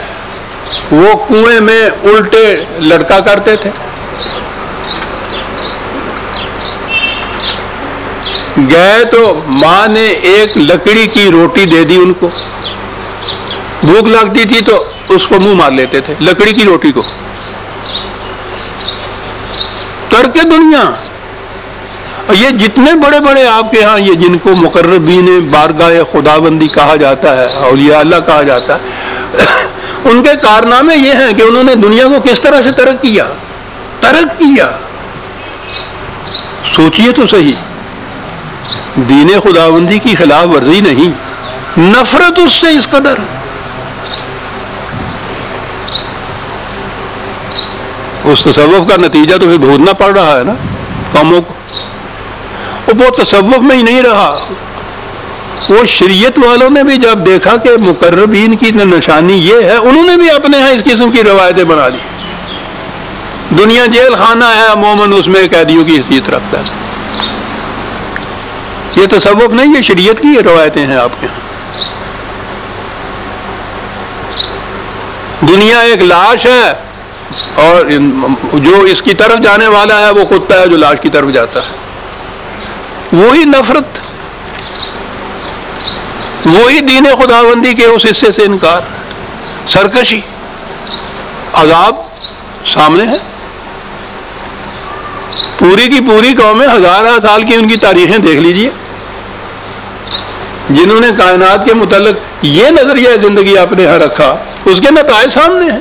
وہ کنویں میں الٹے لٹکا کرتے تھے، گئے تو ماں نے ایک لکڑی کی روٹی دے دی ان کو، بھوک لگتی تھی تو اس کو منہ مار لیتے تھے لکڑی کی روٹی کو، ترک دنیا۔ اور یہ جتنے بڑے بڑے آپ کے ہاں یہ جن کو مقربین بارگاہ خداوندی کہا جاتا ہے، اولیاء اللہ کہا جاتا ہے، ان کے کارنامے یہ ہیں کہ انہوں نے دنیا کو کس طرح سے ترک کیا۔ سوچئے تو صحیح، دین خداوندی کی خلاف ورزی نہیں، نفرت اس سے اس قدر۔ اس تصوف کا نتیجہ تو پھر بھگتنا پڑ رہا ہے نا قوموں کو۔ وہ تصوف میں ہی نہیں رہا، وہ شریعت والوں نے بھی جب دیکھا کہ مقربین کی نشانی یہ ہے، انہوں نے بھی اپنے ہاں اس قسم کی روایتیں بنا لی۔ دنیا جیل خانہ ہے، عموماً اس میں قیدیوں کی حیثیت رکھتا ہے۔ یہ تصوف نہیں، یہ شریعت کی روایتیں ہیں آپ کے ہاں۔ دنیا ایک لاش ہے اور جو اس کی طرف جانے والا ہے وہ کتا ہے جو لاش کی طرف جاتا ہے۔ وہی نفرت، وہی دین خداوندی کے اس حصے سے انکار، سرکشی، عذاب سامنے ہے۔ پوری کی پوری قومیں ہزارہ سال کی ان کی تاریخیں دیکھ لیجئے، جنہوں نے کائنات کے متعلق یہ نظریہ زندگی اپنے ہاں رکھا، اس کے نتائج سامنے ہیں،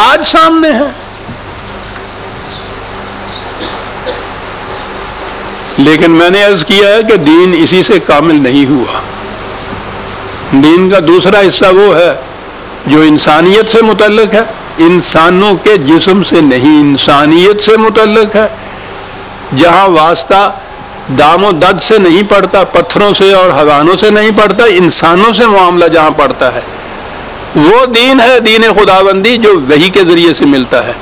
آج سامنے ہیں۔ لیکن میں نے عرض کیا ہے کہ دین اسی سے کامل نہیں ہوا۔ دین کا دوسرا حصہ وہ ہے جو انسانیت سے متعلق ہے، انسانوں کے جسم سے نہیں، انسانیت سے متعلق ہے، جہاں واسطہ دام و دد سے نہیں پڑتا، پتھروں سے اور حیوانوں سے نہیں پڑتا، انسانوں سے معاملہ جہاں پڑتا ہے، وہ دین ہے دین خداوندی جو وحی کے ذریعے سے ملتا ہے۔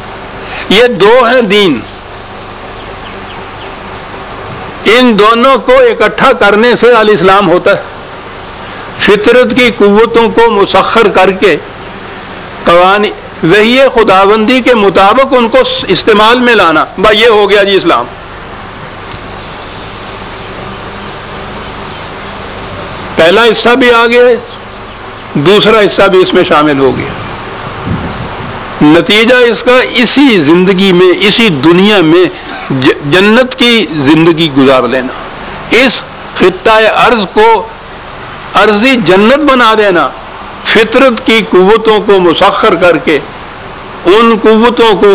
یہ دو ہیں دین، ان دونوں کو اکٹھا کرنے سے الاسلام ہوتا ہے۔ فطرت کی قوتوں کو مسخر کر کے قوانین وحی خداوندی کے مطابق ان کو استعمال میں لانا، بھائی یہ ہو گیا جی اسلام۔ پہلا حصہ بھی آ گیا، دوسرا حصہ بھی اس میں شامل ہو گیا۔ نتیجہ اس کا اسی زندگی میں، اسی دنیا میں جنت کی زندگی گزار لینا، اس خطہ ارض کو ارضی جنت بنا دینا، فطرت کی قوتوں کو مسخر کر کے ان قوتوں کو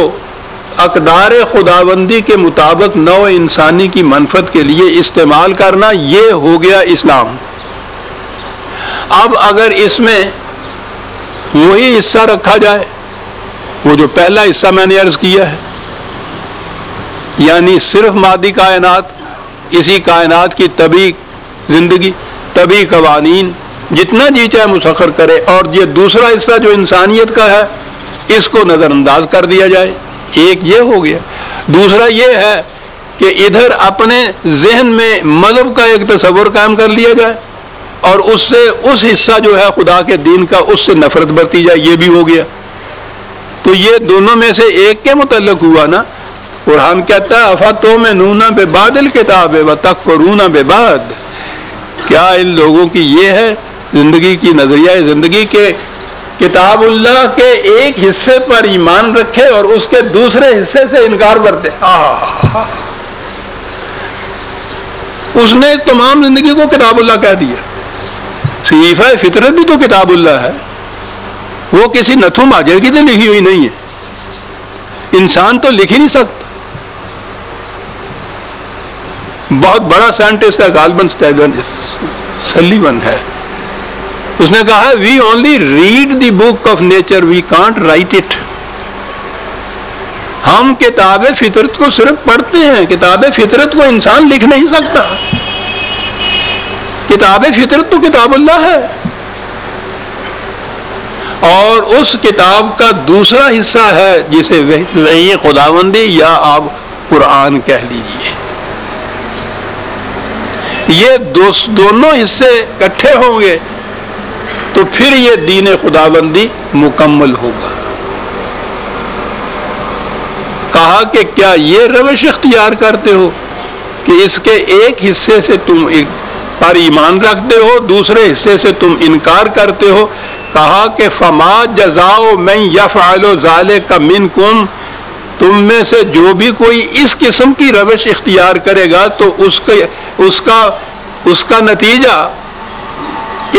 اقدار خداوندی کے مطابق نوع انسانی کی منفعت کے لیے استعمال کرنا، یہ ہو گیا اسلام۔ اب اگر اس میں وہی حصہ رکھا جائے، وہ جو پہلا حصہ میں نے عرض کیا ہے، یعنی صرف مادی کائنات، اسی کائنات کی طبعی زندگی، طبعی قوانین، جتنا جی چاہے مسخر کرے، اور یہ دوسرا حصہ جو انسانیت کا ہے اس کو نظر انداز کر دیا جائے، ایک یہ ہو گیا۔ دوسرا یہ ہے کہ ادھر اپنے ذہن میں مذہب کا ایک تصور قائم کر لیا جائے اور اس سے اس حصہ جو ہے خدا کے دین کا، اس سے نفرت برتی جائے، یہ بھی ہو گیا۔ تو یہ دونوں میں سے ایک کے متعلق ہوا نا۔ قرآن کہتا ہے اَفَتُؤْمِنُونَ بِبَعْضِ الْكِتَابِ وَتَكْفُرُونَ بِبَعْضٍ، کیا ان لوگوں کی یہ ہے زندگی کی نظریہ زندگی کے کتاب اللہ کے ایک حصے پر ایمان رکھے اور اس کے دوسرے حصے سے انکار برتے؟ اس نے تمام زندگی کو کتاب اللہ کہہ دیا۔ صحیفہ فطرت بھی تو کتاب اللہ ہے، وہ کسی نتھو ماجر کی تو لکھی ہوئی نہیں ہے، انسان تو لکھ ہی نہیں سکتا۔ بہت بڑا سائنٹسٹ ہے گالبن سلیون ہے، اس نے کہا we only read the book of nature, we can't write it. ہم کتاب فطرت کو صرف پڑھتے ہیں، کتاب فطرت کو انسان لکھ نہیں سکتا۔ کتاب فطرت تو کتاب اللہ ہے، اور اس کتاب کا دوسرا حصہ ہے جسے وحی خداوندی یا آپ قرآن کہہ لیجیے. یہ دونوں حصے اکٹھے ہوں گے تو پھر یہ دین خداوندی مکمل ہوگا. کہا کہ کیا یہ روش اختیار کرتے ہو کہ اس کے ایک حصے سے تم پر ایمان رکھتے ہو، دوسرے حصے سے تم انکار کرتے ہو. کہا کہ فما جزاء من یفعل ذلک منکم، تم میں سے جو بھی کوئی اس قسم کی روش اختیار کرے گا تو اس کا نتیجہ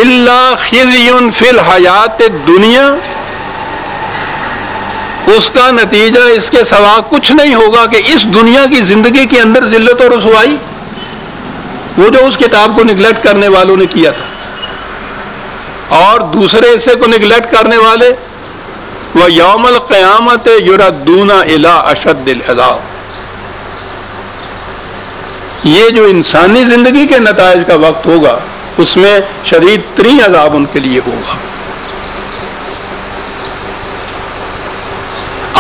الا خزی فی الحیات الدنیا، اس کا نتیجہ اس کے سوا کچھ نہیں ہوگا کہ اس دنیا کی زندگی کے اندر ذلت اور رسوائی، وہ جو اس کتاب کو نگلیکٹ کرنے والوں نے کیا تھا. اور دوسرے حصے کو نگلیکٹ کرنے والے وَيَوْمَ الْقِيَامَةِ يُرَدُّونَ إِلَىٰ أَشَدِّ الْعَذَابِ، یہ جو انسانی زندگی کے نتائج کا وقت ہوگا اس میں شدید ترین عذاب ان کے لیے ہوگا.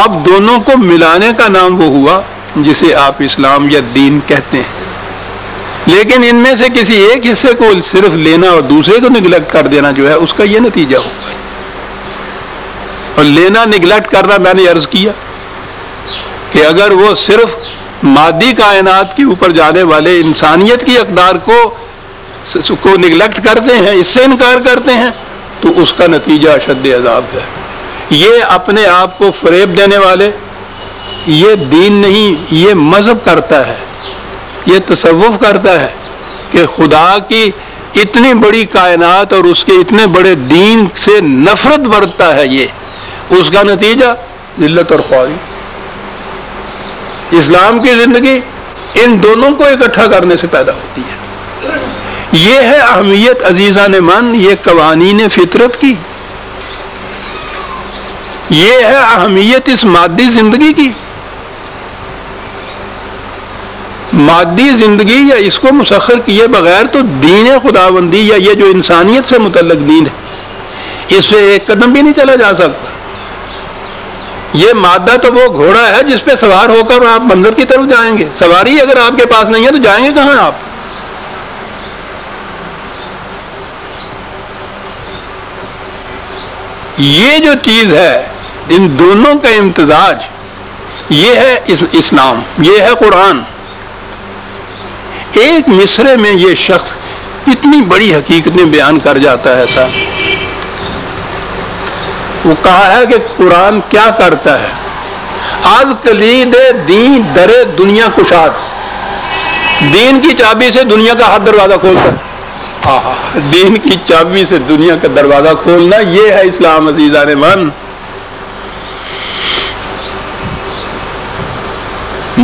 اب دونوں کو ملانے کا نام وہ ہوا جسے آپ اسلام یا دین کہتے ہیں، لیکن ان میں سے کسی ایک حصے کو صرف لینا اور دوسرے کو نگلیکٹ کر دینا جو ہے اس کا یہ نتیجہ ہوگا. اور لینا نگلیکٹ کرنا میں نے عرض کیا کہ اگر وہ صرف مادی کائنات کے اوپر جانے والے انسانیت کی اقدار کو نگلیکٹ کرتے ہیں، اس سے انکار کرتے ہیں، تو اس کا نتیجہ اشد عذاب ہے. یہ اپنے آپ کو فریب دینے والے، یہ دین نہیں، یہ مذہب کرتا ہے، یہ تصوف کرتا ہے کہ خدا کی اتنی بڑی کائنات اور اس کے اتنے بڑے دین سے نفرت برتتا ہے، یہ اس کا نتیجہ ذلت اور خواری. اسلام کی زندگی ان دونوں کو اکٹھا کرنے سے پیدا ہوتی ہے. یہ ہے اہمیت عزیزان من، یہ قوانین فطرت کی، یہ ہے اہمیت اس مادی زندگی کی. مادی زندگی یا اس کو مسخر کیے بغیر تو دین خداوندی یا یہ جو انسانیت سے متعلق دین ہے اس پہ ایک قدم بھی نہیں چلا جا سکتا. یہ مادہ تو وہ گھوڑا ہے جس پہ سوار ہو کر آپ منظر کی طرف جائیں گے. سواری اگر آپ کے پاس نہیں ہے تو جائیں گے کہاں آپ؟ یہ جو چیز ہے ان دونوں کا امتزاج، یہ ہے اسلام، یہ ہے قرآن. ایک مصرے میں یہ شخص اتنی بڑی حقیقتیں بیان کر جاتا ہے. ایسا وہ کہا ہے کہ قرآن کیا کرتا ہے، از کلید دین در دنیا کشاد، دین کی چابی سے دنیا کا ہر دروازہ کھولتا ہے. دین کی چابی سے دنیا کا دروازہ کھولنا، یہ ہے اسلام عزیزان من.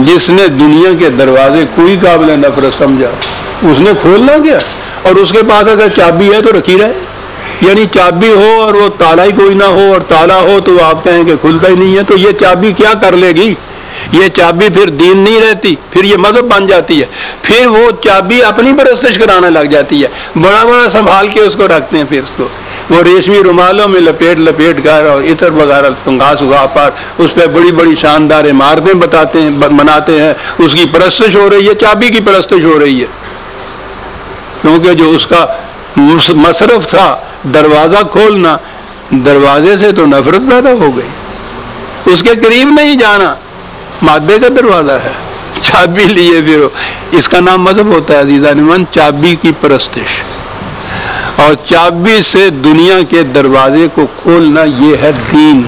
جس نے دنیا کے دروازے کوئی قابل نفرت سمجھا اس نے کھولنا کیا، اور اس کے پاس اگر چابی ہے تو رکھی رہے. یعنی چابی ہو اور وہ تالا ہی کوئی نہ ہو اور تالا ہو تو آپ کہیں کہ کھلتا ہی نہیں ہے، تو یہ چابی کیا کر لے گی؟ یہ چابی پھر دین نہیں رہتی، پھر یہ مذہب بن جاتی ہے. پھر وہ چابی اپنی پرستش کرانے لگ جاتی ہے، بڑا بڑا سنبھال کے اس کو رکھتے ہیں. پھر اس کو وہ ریشمی رومالوں میں لپیٹ کر اور عطر وغیرہ سگا پر اس پہ بڑی بڑی شاندار عمارتیں بناتے ہیں. اس کی پرستش ہو رہی ہے، چابی کی پرستش ہو رہی ہے، کیونکہ جو اس کا مصرف تھا دروازہ کھولنا، دروازے سے تو نفرت پیدا ہو گئی. اس کے قریب نہیں جانا، مادے کا دروازہ ہے، چابی لیے پھر اس کا نام مذہب ہوتا ہے عزیزان من، چابی کی پرستش. اور چابی سے دنیا کے دروازے کو کھولنا، یہ ہے دین.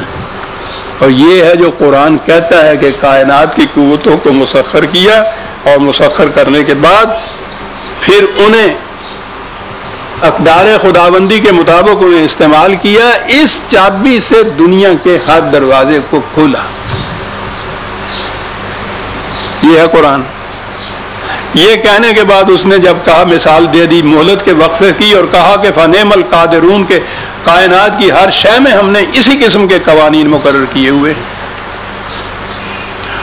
اور یہ ہے جو قرآن کہتا ہے کہ کائنات کی قوتوں کو مسخر کیا، اور مسخر کرنے کے بعد پھر انہیں اقدار خداوندی کے مطابق انہیں استعمال کیا، اس چابی سے دنیا کے ہر دروازے کو کھولا. یہ ہے قرآن. یہ کہنے کے بعد اس نے جب کہا، مثال دے دی، مہلت کے وقفے کی اور کہا کہ فنعم القادرون کے کائنات کی ہر شے میں ہم نے اسی قسم کے قوانین مقرر کیے ہوئے.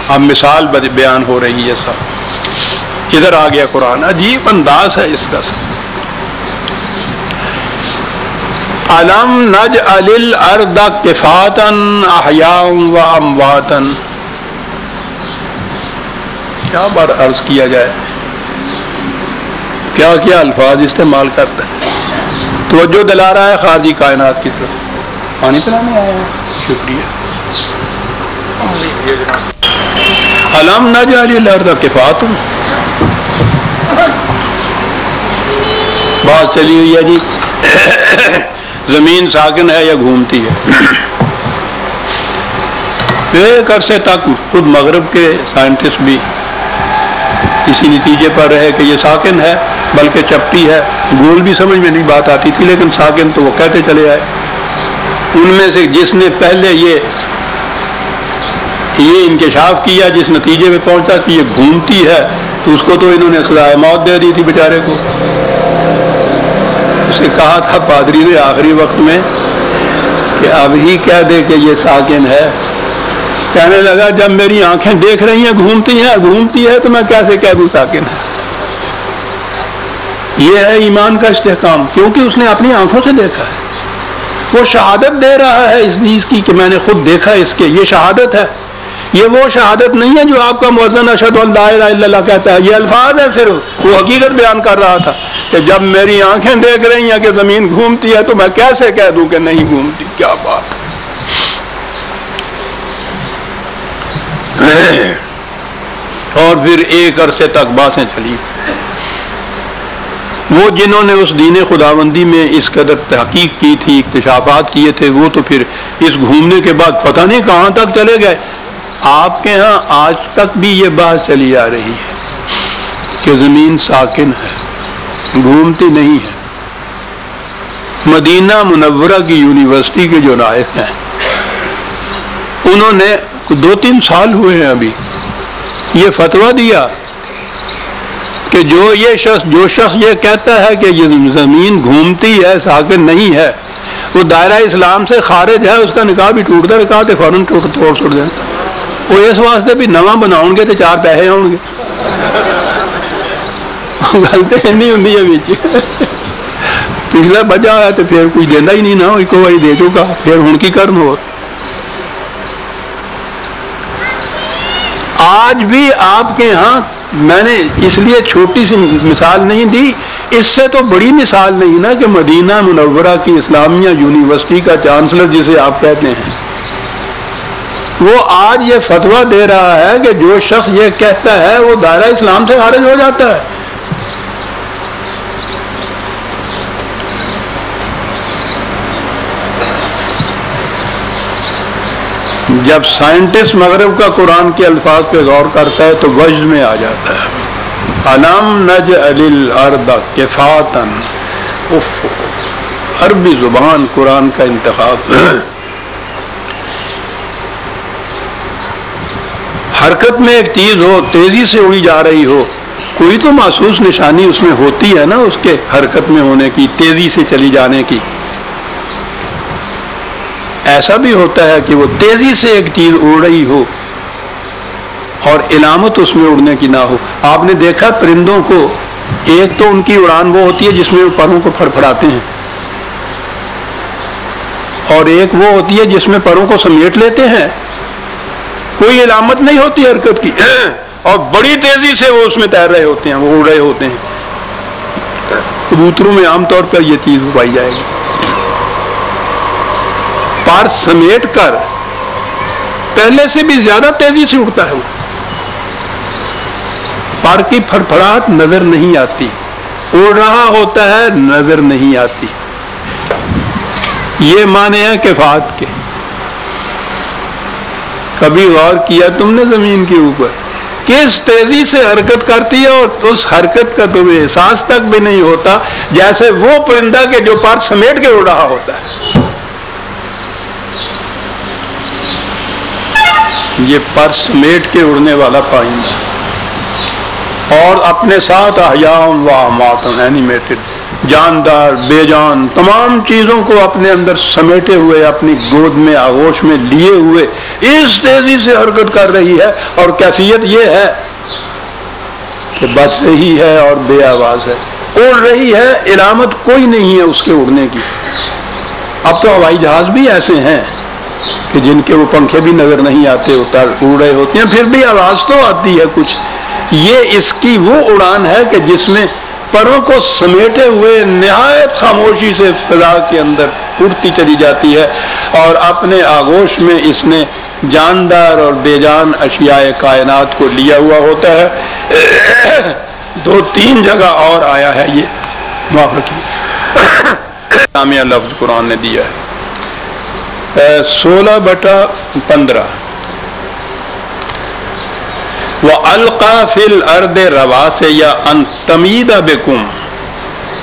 اب مثال بیان ہو رہی ہے. سب ادھر آ گیا قرآن. عجیب انداز ہے اس کا. الم نجعل الارض کفاتا احیاء و امواتا. کیا بار عرض کیا جائے، کیا کیا الفاظ استعمال کرتا ہے. توجہ دلا رہا ہے خارجی کائنات کی طرف. پانی پلانے آیا ہے، شکریہ. الم نجعل الارض کفاتا، بات چلی ہوئی ہے جی زمین ساکن ہے یا گھومتی ہے. ایک عرصے تک خود مغرب کے سائنٹسٹ بھی اسی نتیجے پر رہے کہ یہ ساکن ہے، بلکہ چپٹی ہے. گول بھی سمجھ میں نہیں بات آتی تھی، لیکن ساکن تو وہ کہتے چلے آئے. ان میں سے جس نے پہلے یہ انکشاف کیا، جس نتیجے میں پہنچا کہ یہ گھومتی ہے، تو اس کو تو انہوں نے سزائے موت دے دی تھی بیچارے کو. اسے کہا تھا پادری نے آخری وقت میں کہ اب ہی کہہ دے کہ یہ ساکن ہے. کہنے لگا جب میری آنکھیں دیکھ رہی ہیں گھومتی ہے تو میں کیسے کہہ دوں ساکن ہے. یہ ہے ایمان کا استحکام، کیونکہ اس نے اپنی آنکھوں سے دیکھا ہے. وہ شہادت دے رہا ہے اس چیز کی کہ میں نے خود دیکھا اس کے. یہ شہادت ہے، یہ وہ شہادت نہیں ہے جو آپ کا مؤذن اشہد ان لا الہ الا اللہ کہتا ہے. یہ الفاظ ہے صرف. وہ حقیقت بیان کر رہا تھا کہ جب میری آنکھیں دیکھ رہی ہیں کہ زمین گھومتی ہے تو میں کیسے کہہ دوں کہ نہیں گھومتی. کیا بات ہے. اور پھر ایک عرصے تک باتیں چلی. وہ جنہوں نے اس دین خداوندی میں اس قدر تحقیق کی تھی، اکتشافات کیے تھے، وہ تو پھر اس گھومنے کے بعد پتہ نہیں کہاں تک چلے گئے. آپ کے ہاں آج تک بھی یہ بات چلی آ رہی ہے کہ زمین ساکن ہے، گھومتی نہیں ہے. مدینہ منورہ کی یونیورسٹی کے جو نائب ہیں، انہوں نے 2-3 سال ہوئے ہیں ابھی یہ فتویٰ دیا کہ جو شخص یہ کہتا ہے کہ یہ زمین گھومتی ہے ساکن نہیں ہے، وہ دائرہ اسلام سے خارج ہے. اس کا نکاح بھی ٹوٹتا رکھا تو فوراً توڑ چھوڑ دیں. وہ اس واسطے بھی نواں بناؤ گے تو 4 پیسے آؤ گے. غلطی نہیں ہوں پچھلا بچا ہے تو پھر کچھ دینا ہی نہیں نا، ایک باری دے چکا پھر ہوں کی کرن. ہو آج بھی آپ کے ہاں، میں نے اس لیے چھوٹی سی مثال نہیں دی، اس سے تو بڑی مثال نہیں نا کہ مدینہ منورہ کی اسلامیہ یونیورسٹی کا چانسلر جسے آپ کہتے ہیں، وہ آج یہ فتویٰ دے رہا ہے کہ جو شخص یہ کہتا ہے وہ دائرہ اسلام سے خارج ہو جاتا ہے. جب سائنٹسٹ مغرب کا قرآن کے الفاظ پہ غور کرتا ہے تو وجد میں آ جاتا ہے. الم نجعل الارض کفاتا. عربی زبان قرآن کا انتخاب. حرکت میں ایک چیز ہو، تیزی سے اڑی جا رہی ہو، کوئی تو محسوس نشانی اس میں ہوتی ہے نا، اس کے حرکت میں ہونے کی، تیزی سے چلی جانے کی. ایسا بھی ہوتا ہے کہ وہ تیزی سے ایک چیز اڑ رہی ہو اور علامت اس میں اڑنے کی نہ ہو. آپ نے دیکھا پرندوں کو، ایک تو ان کی اڑان وہ ہوتی ہے جس میں وہ پروں کو پھڑپھڑاتے ہیں، اور ایک وہ ہوتی ہے جس میں پروں کو سمیٹ لیتے ہیں، کوئی علامت نہیں ہوتی حرکت کی، اور بڑی تیزی سے وہ اس میں تیر رہے ہوتے ہیں، وہ اڑ رہے ہوتے ہیں. کبوتروں میں عام طور پر یہ چیز پائی جائے گی. پر سمیٹ کر پہلے سے بھی زیادہ تیزی سے اڑتا ہے. وہ پر کی پھڑپھڑاہٹ نظر نہیں آتی، اڑ رہا ہوتا ہے نظر نہیں آتی. یہ معنی ہے کفات کے. کبھی غور کیا تم نے زمین کے اوپر کس تیزی سے حرکت کرتی ہے، اور اس حرکت کا تمہیں احساس تک بھی نہیں ہوتا، جیسے وہ پرندہ کے جو پر سمیٹ کے اڑ رہا ہوتا ہے. یہ پر سمیٹ کے اڑنے والا پرندہ، اور اپنے ساتھ احیاء و اموات، اینیمیٹڈ، جاندار بے جان تمام چیزوں کو اپنے اندر سمیٹے ہوئے، اپنی گود میں آغوش میں لیے ہوئے اس تیزی سے حرکت کر رہی ہے. اور کیفیت یہ ہے کہ بچ رہی ہے اور بے آواز ہے، اڑ رہی ہے، علامت کوئی نہیں ہے اس کے اڑنے کی. اب تو ہوائی جہاز بھی ایسے ہیں کہ جن کے وہ پنکھے بھی نظر نہیں آتے، اڑ رہے ہوتے ہیں، پھر بھی آواز تو آتی ہے کچھ۔ یہ اس کی وہ اڑان ہے کہ جس میں پروں کو سمیٹے ہوئے نہایت خاموشی سے فضا کے اندر اڑتی چلی جاتی ہے، اور اپنے آغوش میں اس نے جاندار اور بے جان اشیاء کائنات کو لیا ہوا ہوتا ہے۔ 2-3 جگہ اور آیا ہے یہ، معاف رکھیے، جامعہ لفظ قرآن نے دیا ہے 16/15 وَأَلْقَى فِي الْأَرْضِ رَوَاسِيَ أَن تَمِيدَ بِكُمْ،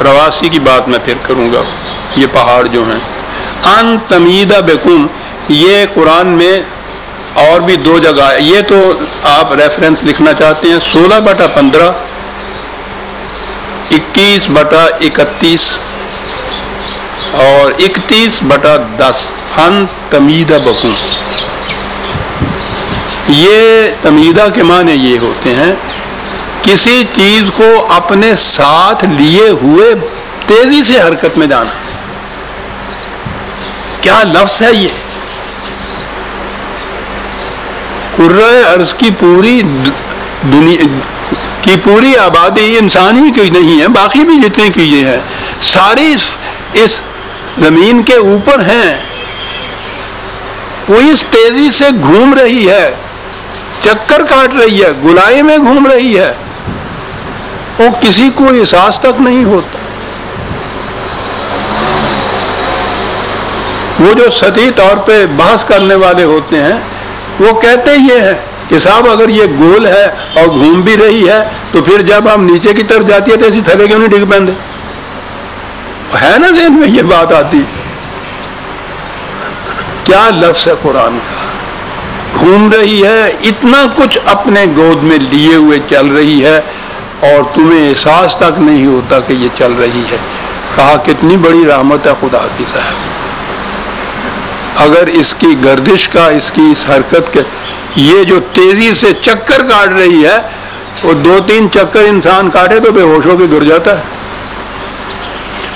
رواسی کی بات میں پھر کروں گا، یہ پہاڑ جو ہیں، ان تمید بکم، یہ قرآن میں اور بھی 2 جگہ ہے، یہ تو آپ ریفرنس لکھنا چاہتے ہیں 16/15 21/31 اور 31/10 ان تمید بکم۔ یہ تمیدہ کے معنی یہ ہوتے ہیں کسی چیز کو اپنے ساتھ لیے ہوئے تیزی سے حرکت میں جانا۔ کیا لفظ ہے یہ! کرۂ ارض کی پوری دنیا کی پوری آبادی انسان ہی کی نہیں ہے، باقی بھی جتنے چیزیں ہیں ساری اس زمین کے اوپر ہیں، وہ اس تیزی سے گھوم رہی ہے، چکر کاٹ رہی ہے، گولائی میں گھوم رہی ہے، وہ کسی کو احساس تک نہیں ہوتا۔ وہ جو سطحی طور پہ بحث کرنے والے ہوتے ہیں وہ کہتے یہ ہے کہ صاحب اگر یہ گول ہے اور گھوم بھی رہی ہے تو پھر جب ہم نیچے کی طرف جاتی ہے تو ایسی تھلے کیوں نہیں ڈگ پہنتے؟ ہے نا ذہن میں یہ بات آتی؟ کیا لفظ ہے قرآن کا! گھوم رہی ہے، اتنا کچھ اپنے گود میں لیے ہوئے چل رہی ہے اور تمہیں احساس تک نہیں ہوتا کہ یہ چل رہی ہے۔ کہا کتنی بڑی رحمت ہے خدا کی صاحب، اگر اس کی گردش کا، اس کی اس حرکت کے، یہ جو تیزی سے چکر کاٹ رہی ہے، وہ 2-3 چکر انسان کاٹے تو بے ہوش ہو کے گر جاتا ہے،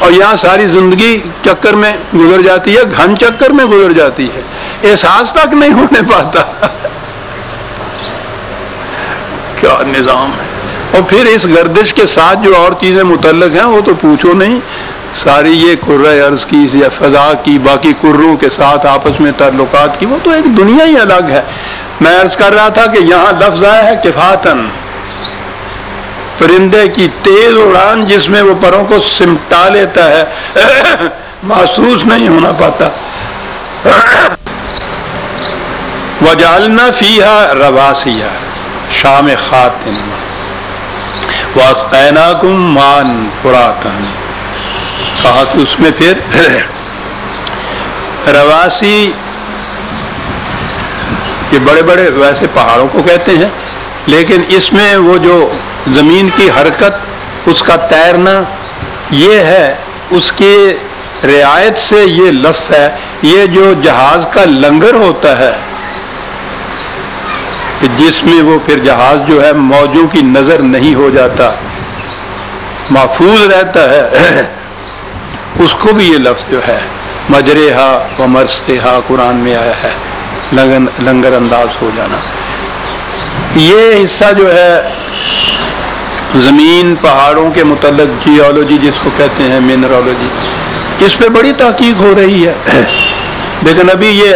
اور یہاں ساری زندگی چکر میں گزر جاتی ہے، گھن چکر میں گزر جاتی ہے، احساس تک نہیں ہونے پاتا۔ کیا نظام ہے! اور پھر اس گردش کے ساتھ جو اور چیزیں متعلق ہیں وہ تو پوچھو نہیں، ساری یہ کرۂ ارض کی یا فضا کی باقی کروں کے ساتھ آپس میں تعلقات کی، وہ تو ایک دنیا ہی الگ ہے۔ میں عرض کر رہا تھا کہ یہاں لفظ آیا ہے کفاتن، پرندے کی تیز اڑان جس میں وہ پروں کو سمٹا لیتا ہے، محسوس نہیں ہونا پاتا۔ وَجَعَلْنَا فِيهَا رَوَاسِيَ شام خاتم وَأَسْقَيْنَاكُم مَّاءً فُرَاتًا، کہا کہ اس میں پھر رواسی، یہ بڑے بڑے ویسے پہاڑوں کو کہتے ہیں، لیکن اس میں وہ جو زمین کی حرکت، اس کا تیرنا، یہ ہے اس کی رعایت سے یہ لفظ ہے۔ یہ جو جہاز کا لنگر ہوتا ہے کہ جس میں وہ پھر جہاز جو ہے موجوں کی نظر نہیں ہو جاتا، محفوظ رہتا ہے، اس کو بھی یہ لفظ جو ہے مجرہا و مرسہا قرآن میں آیا ہے، لنگر انداز ہو جانا۔ یہ حصہ جو ہے زمین پہاڑوں کے متعلق جیولوجی جس کو کہتے ہیں، منرالوجی، اس پہ بڑی تحقیق ہو رہی ہے، لیکن ابھی یہ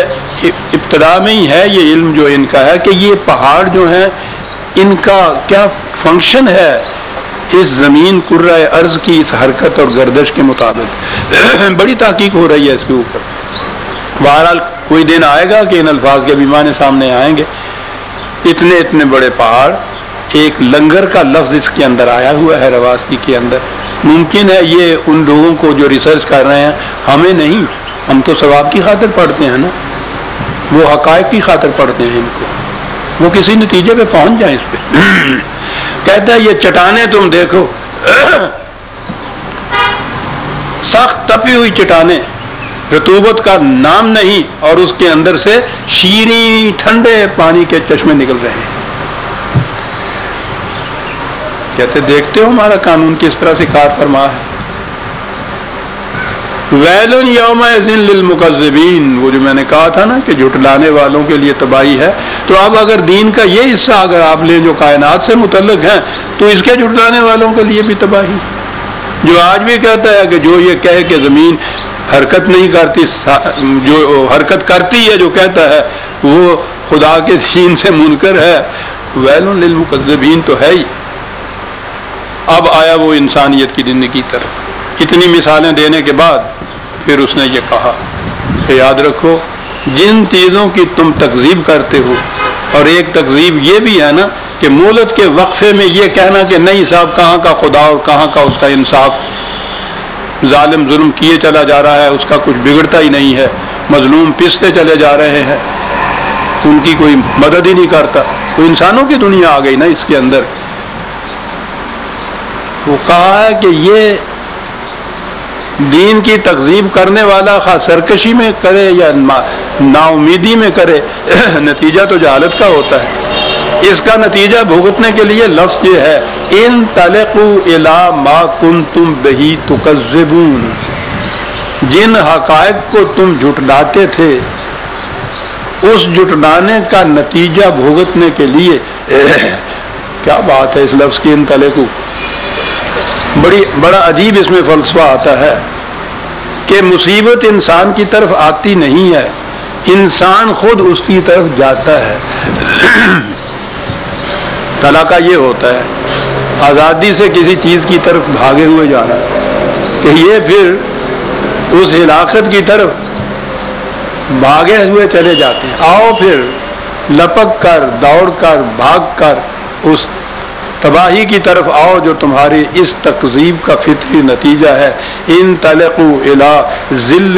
ابتدا میں ہی ہے یہ علم جو ان کا ہے کہ یہ پہاڑ جو ہیں ان کا کیا فنکشن ہے اس زمین کرۂ ارض کی اس حرکت اور گردش کے مطابق۔ بڑی تحقیق ہو رہی ہے اس کے اوپر۔ بہرحال کوئی دن آئے گا کہ ان الفاظ کے بھی معنی سامنے آئیں گے۔ اتنے اتنے بڑے پہاڑ، ایک لنگر کا لفظ اس کے اندر آیا ہوا ہے رواسی کے اندر۔ ممکن ہے یہ ان لوگوں کو جو ریسرچ کر رہے ہیں، ہمیں نہیں، ہم تو ثواب کی خاطر پڑھتے ہیں نا، وہ حقائق کی خاطر پڑھتے ہیں ان کو، وہ کسی نتیجے پہ پہنچ جائیں اس پہ۔ کہتا ہے یہ چٹانیں تم دیکھو، سخت تپی ہوئی چٹانیں، رطوبت کا نام نہیں، اور اس کے اندر سے شیریں ٹھنڈے پانی کے چشمے نکل رہے ہیں۔ کہتے دیکھتے ہو ہمارا قانون کس طرح سے کار فرما ہے۔ ویل یومئذ للمکذبین، وہ جو میں نے کہا تھا نا کہ جھٹلانے والوں کے لیے تباہی ہے. تو اب اگر دین کا یہ حصہ اگر آپ لیں جو کائنات سے متعلق ہیں تو اس کے جھٹلانے والوں کے لیے بھی تباہی. جو آج بھی کہتا ہے کہ جو یہ کہے کہ زمین حرکت نہیں کرتی، جو حرکت کرتی ہے جو کہتا ہے وہ خدا کے دین سے منکر ہے. ویل للمکذبین تو ہے ہی. اب آیا وہ انسانیت کی زندگی کی طرف. کتنی مثالیں دینے کے بعد پھر اس نے یہ کہا کہ یاد رکھو جن چیزوں کی تم تکذیب کرتے ہو، اور ایک تکذیب یہ بھی ہے نا کہ مہلت کے وقفے میں یہ کہنا کہ نہیں صاحب کہاں کا خدا اور کہاں کا اس کا انصاف، ظالم ظلم کیے چلا جا رہا ہے، اس کا کچھ بگڑتا ہی نہیں ہے، مظلوم پستے چلے جا رہے ہیں، ان کی کوئی مدد ہی نہیں کرتا. تو انسانوں کی دنیا آ گئی نا اس کے اندر. وہ کہا ہے کہ یہ دین کی تکذیب کرنے والا خواہ سرکشی میں کرے یا نا امیدی میں کرے نتیجہ تو جہالت کا ہوتا ہے. اس کا نتیجہ بھگتنے کے لیے لفظ یہ ہے انطلقوا الی ما کنتم بہ تکذبون. جن حقائق کو تم جھٹلاتے تھے اس جھٹلانے کا نتیجہ بھگتنے کے لیے. کیا بات ہے اس لفظ کی انطلقوا. بڑا عجیب اس میں فلسفہ آتا ہے کہ مصیبت انسان کی طرف آتی نہیں ہے، انسان خود اس کی طرف جاتا ہے. طلاقہ یہ ہوتا ہے آزادی سے کسی چیز کی طرف بھاگے ہوئے جانا کہ یہ پھر اس ہلاکت کی طرف بھاگے ہوئے چلے جاتے ہیں. آؤ پھر لپک کر دوڑ کر بھاگ کر اس تباہی کی طرف آؤ جو تمہاری اس تکذیب کا فطری نتیجہ ہے. انطلقوا الی ظل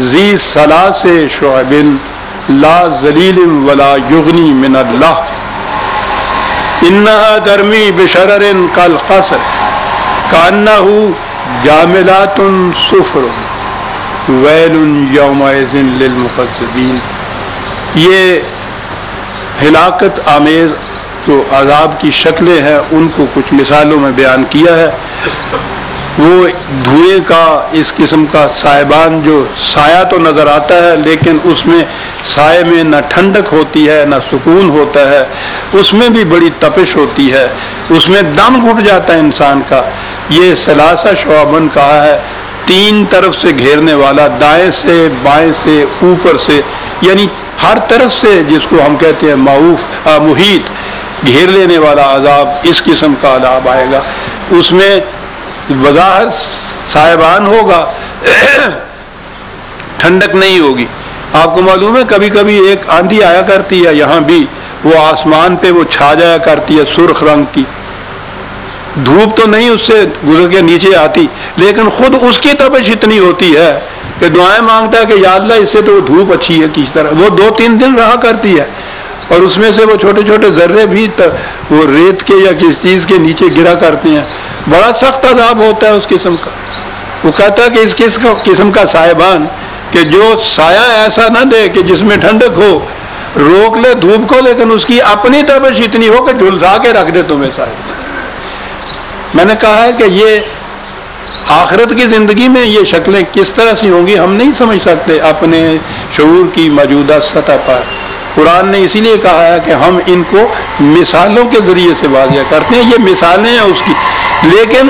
ذی ثلاث شعب لا ذلیل ولا یغنی من اللہ انہا ترمی بشرر کالقصر کانہ جاملات صفر ویل یومئذ للمکذبین. یہ ہلاکت آمیز جو عذاب کی شکلیں ہیں ان کو کچھ مثالوں میں بیان کیا ہے. وہ دھوئیں کا اس قسم کا سائبان جو سایہ تو نظر آتا ہے لیکن اس میں سائے میں نہ ٹھنڈک ہوتی ہے نہ سکون ہوتا ہے، اس میں بھی بڑی تپش ہوتی ہے، اس میں دم گھٹ جاتا ہے انسان کا. یہ ثلاثہ شعبن کہا ہے، تین طرف سے گھیرنے والا، دائیں سے بائیں سے اوپر سے، یعنی ہر طرف سے جس کو ہم کہتے ہیں محیط گھیر لینے والا عذاب. اس قسم کا عذاب آئے گا. اس میں بظاہر سائبان ہوگا ٹھنڈک نہیں ہوگی. آپ کو معلوم ہے کبھی کبھی ایک آندھی آیا کرتی ہے یہاں بھی، وہ آسمان پہ وہ چھا جایا کرتی ہے سرخ رنگ کی. دھوپ تو نہیں اس سے گزر کے نیچے آتی لیکن خود اس کی تپش اتنی ہوتی ہے کہ دعائیں مانگتا ہے کہ یا اللہ اس سے تو وہ دھوپ اچھی ہے کس طرح. وہ 2-3 دن رہا کرتی ہے اور اس میں سے وہ چھوٹے چھوٹے ذرے بھی وہ ریت کے یا کس چیز کے نیچے گرا کرتے ہیں. بڑا سخت عذاب ہوتا ہے اس قسم کا. وہ کہتا ہے کہ اس قسم کا سائبان کہ جو سایہ ایسا نہ دے کہ جس میں ٹھنڈک ہو، روک لے دھوپ کو لیکن اس کی اپنی تپش اتنی ہو کہ جھلسا کے رکھ دے تمہیں سایہ. میں نے کہا ہے کہ یہ آخرت کی زندگی میں یہ شکلیں کس طرح سے ہوں گی ہم نہیں سمجھ سکتے اپنے شعور کی موجودہ سطح پر. قرآن نے اسی لیے کہا ہے کہ ہم ان کو مثالوں کے ذریعے سے واضح کرتے ہیں. یہ مثالیں ہیں اس کی، لیکن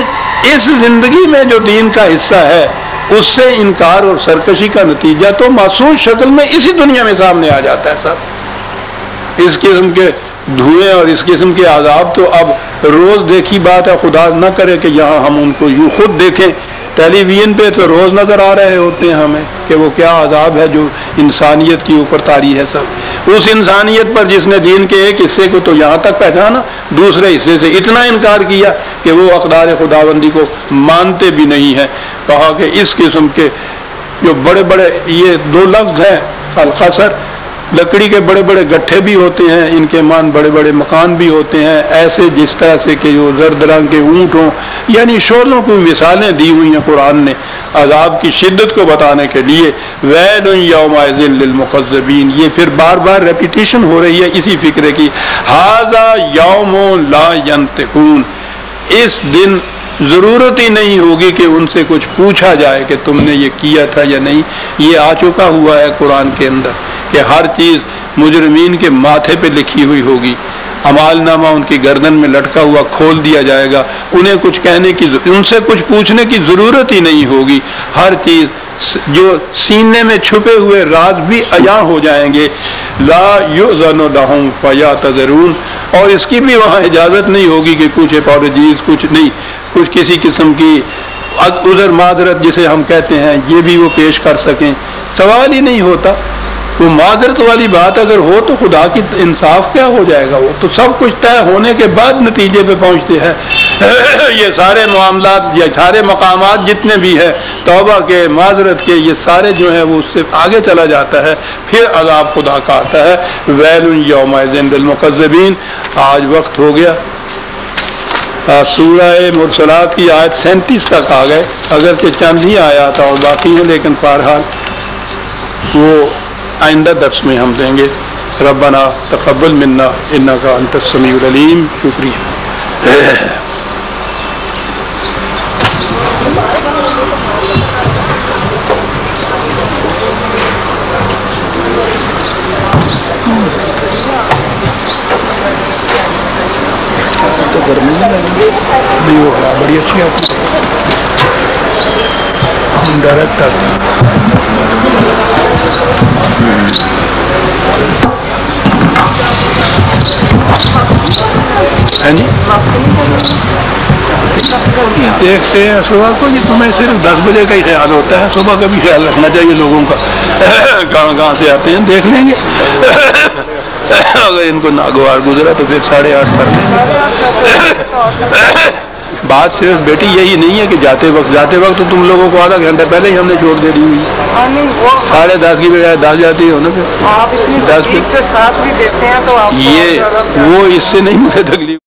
اس زندگی میں جو دین کا حصہ ہے اس سے انکار اور سرکشی کا نتیجہ تو محسوس شکل میں اسی دنیا میں سامنے آ جاتا ہے. سب اس قسم کے دھوئیں اور اس قسم کے عذاب تو اب روز دیکھی بات ہے. خدا نہ کرے کہ یہاں ہم ان کو یوں خود دیکھیں. ٹیلی ویژن پہ تو روز نظر آ رہے ہوتے ہیں ہمیں کہ وہ کیا عذاب ہے جو انسانیت کی اوپر طاری ہے. سب اس انسانیت پر جس نے دین کے ایک حصے کو تو یہاں تک پہچانا، دوسرے حصے سے اتنا انکار کیا کہ وہ اقدار خداوندی کو مانتے بھی نہیں ہیں. کہا کہ اس قسم کے جو بڑے بڑے یہ 2 لفظ ہیں القصر، لکڑی کے بڑے بڑے گٹھے بھی ہوتے ہیں، ان کے مان بڑے بڑے مکان بھی ہوتے ہیں، ایسے جس طرح سے کہ جو زرد رنگ کے اونٹ ہوں، یعنی شعلوں کو مثالیں دی ہوئی ہیں قرآن نے عذاب کی شدت کو بتانے کے لیے. ویل یومئذ للمکذبین. یہ پھر بار بار ریپیٹیشن ہو رہی ہے اسی فکرے کی. ھذا یوم لا ینطقون. اس دن ضرورت ہی نہیں ہوگی کہ ان سے کچھ پوچھا جائے کہ تم نے یہ کیا تھا یا نہیں. یہ آ چکا ہوا ہے قرآن کے اندر کہ ہر چیز مجرمین کے ماتھے پہ لکھی ہوئی ہوگی. اعمال نامہ ان کی گردن میں لٹکا ہوا کھول دیا جائے گا. انہیں کچھ کہنے کی، ان سے کچھ پوچھنے کی ضرورت ہی نہیں ہوگی. ہر چیز جو سینے میں چھپے ہوئے راز بھی عیاں ہو جائیں گے. لا یؤذن لہم فیعتذرون. اور اس کی بھی وہاں اجازت نہیں ہوگی کہ کچھ اپالوجیز، کچھ نہیں، کچھ کسی قسم کی عذر معذرت جسے ہم کہتے ہیں یہ بھی وہ پیش کر سکیں. سوال ہی نہیں ہوتا. وہ معذرت والی بات اگر ہو تو خدا کی انصاف کیا ہو جائے گا؟ وہ تو سب کچھ طے ہونے کے بعد نتیجے پہ پہنچتے ہیں. یہ سارے معاملات، یہ سارے مقامات جتنے بھی ہیں توبہ کے، معذرت کے، یہ سارے جو ہیں وہ اس سے آگے چلا جاتا ہے. پھر عذاب خدا کا آتا ہے. ویل یومئذ للمکذبین. آج وقت ہو گیا. سورہ مرسلات کی آیت 37 تک آ گئے. اگرچہ چند ہی آیات اور باقی ہیں لیکن بہرحال وہ آئندہ درس میں ہم دیں گے. ربنا تقبل منا انک انت السمیع العلیم. شکریہ. تو گرمی نہیں ہو رہا، بڑی اچھی آپ ہم ڈائریکٹ آتے ہیں. دیکھتے ہیں صبح کو. یہ تمہیں صرف 10 بجے کا ہی خیال ہوتا ہے. صبح کا بھی خیال رکھنا چاہیے لوگوں کا. کہاں سے آتے ہیں دیکھ لیں گے. اگر ان کو ناگوار گزرا تو پھر 8:30 کر لیں گے. بات صرف بیٹی یہی نہیں ہے کہ جاتے وقت تو تم لوگوں کو آدھا گھنٹہ پہلے ہی ہم نے چھوڑ دے دی ہوئی. 10:30 کی بجائے 10 جاتی ہو نا. پھر 10 کے ساتھ بھی دیتے ہیں تو یہ وہ اس سے نہیں مجھے تکلیف.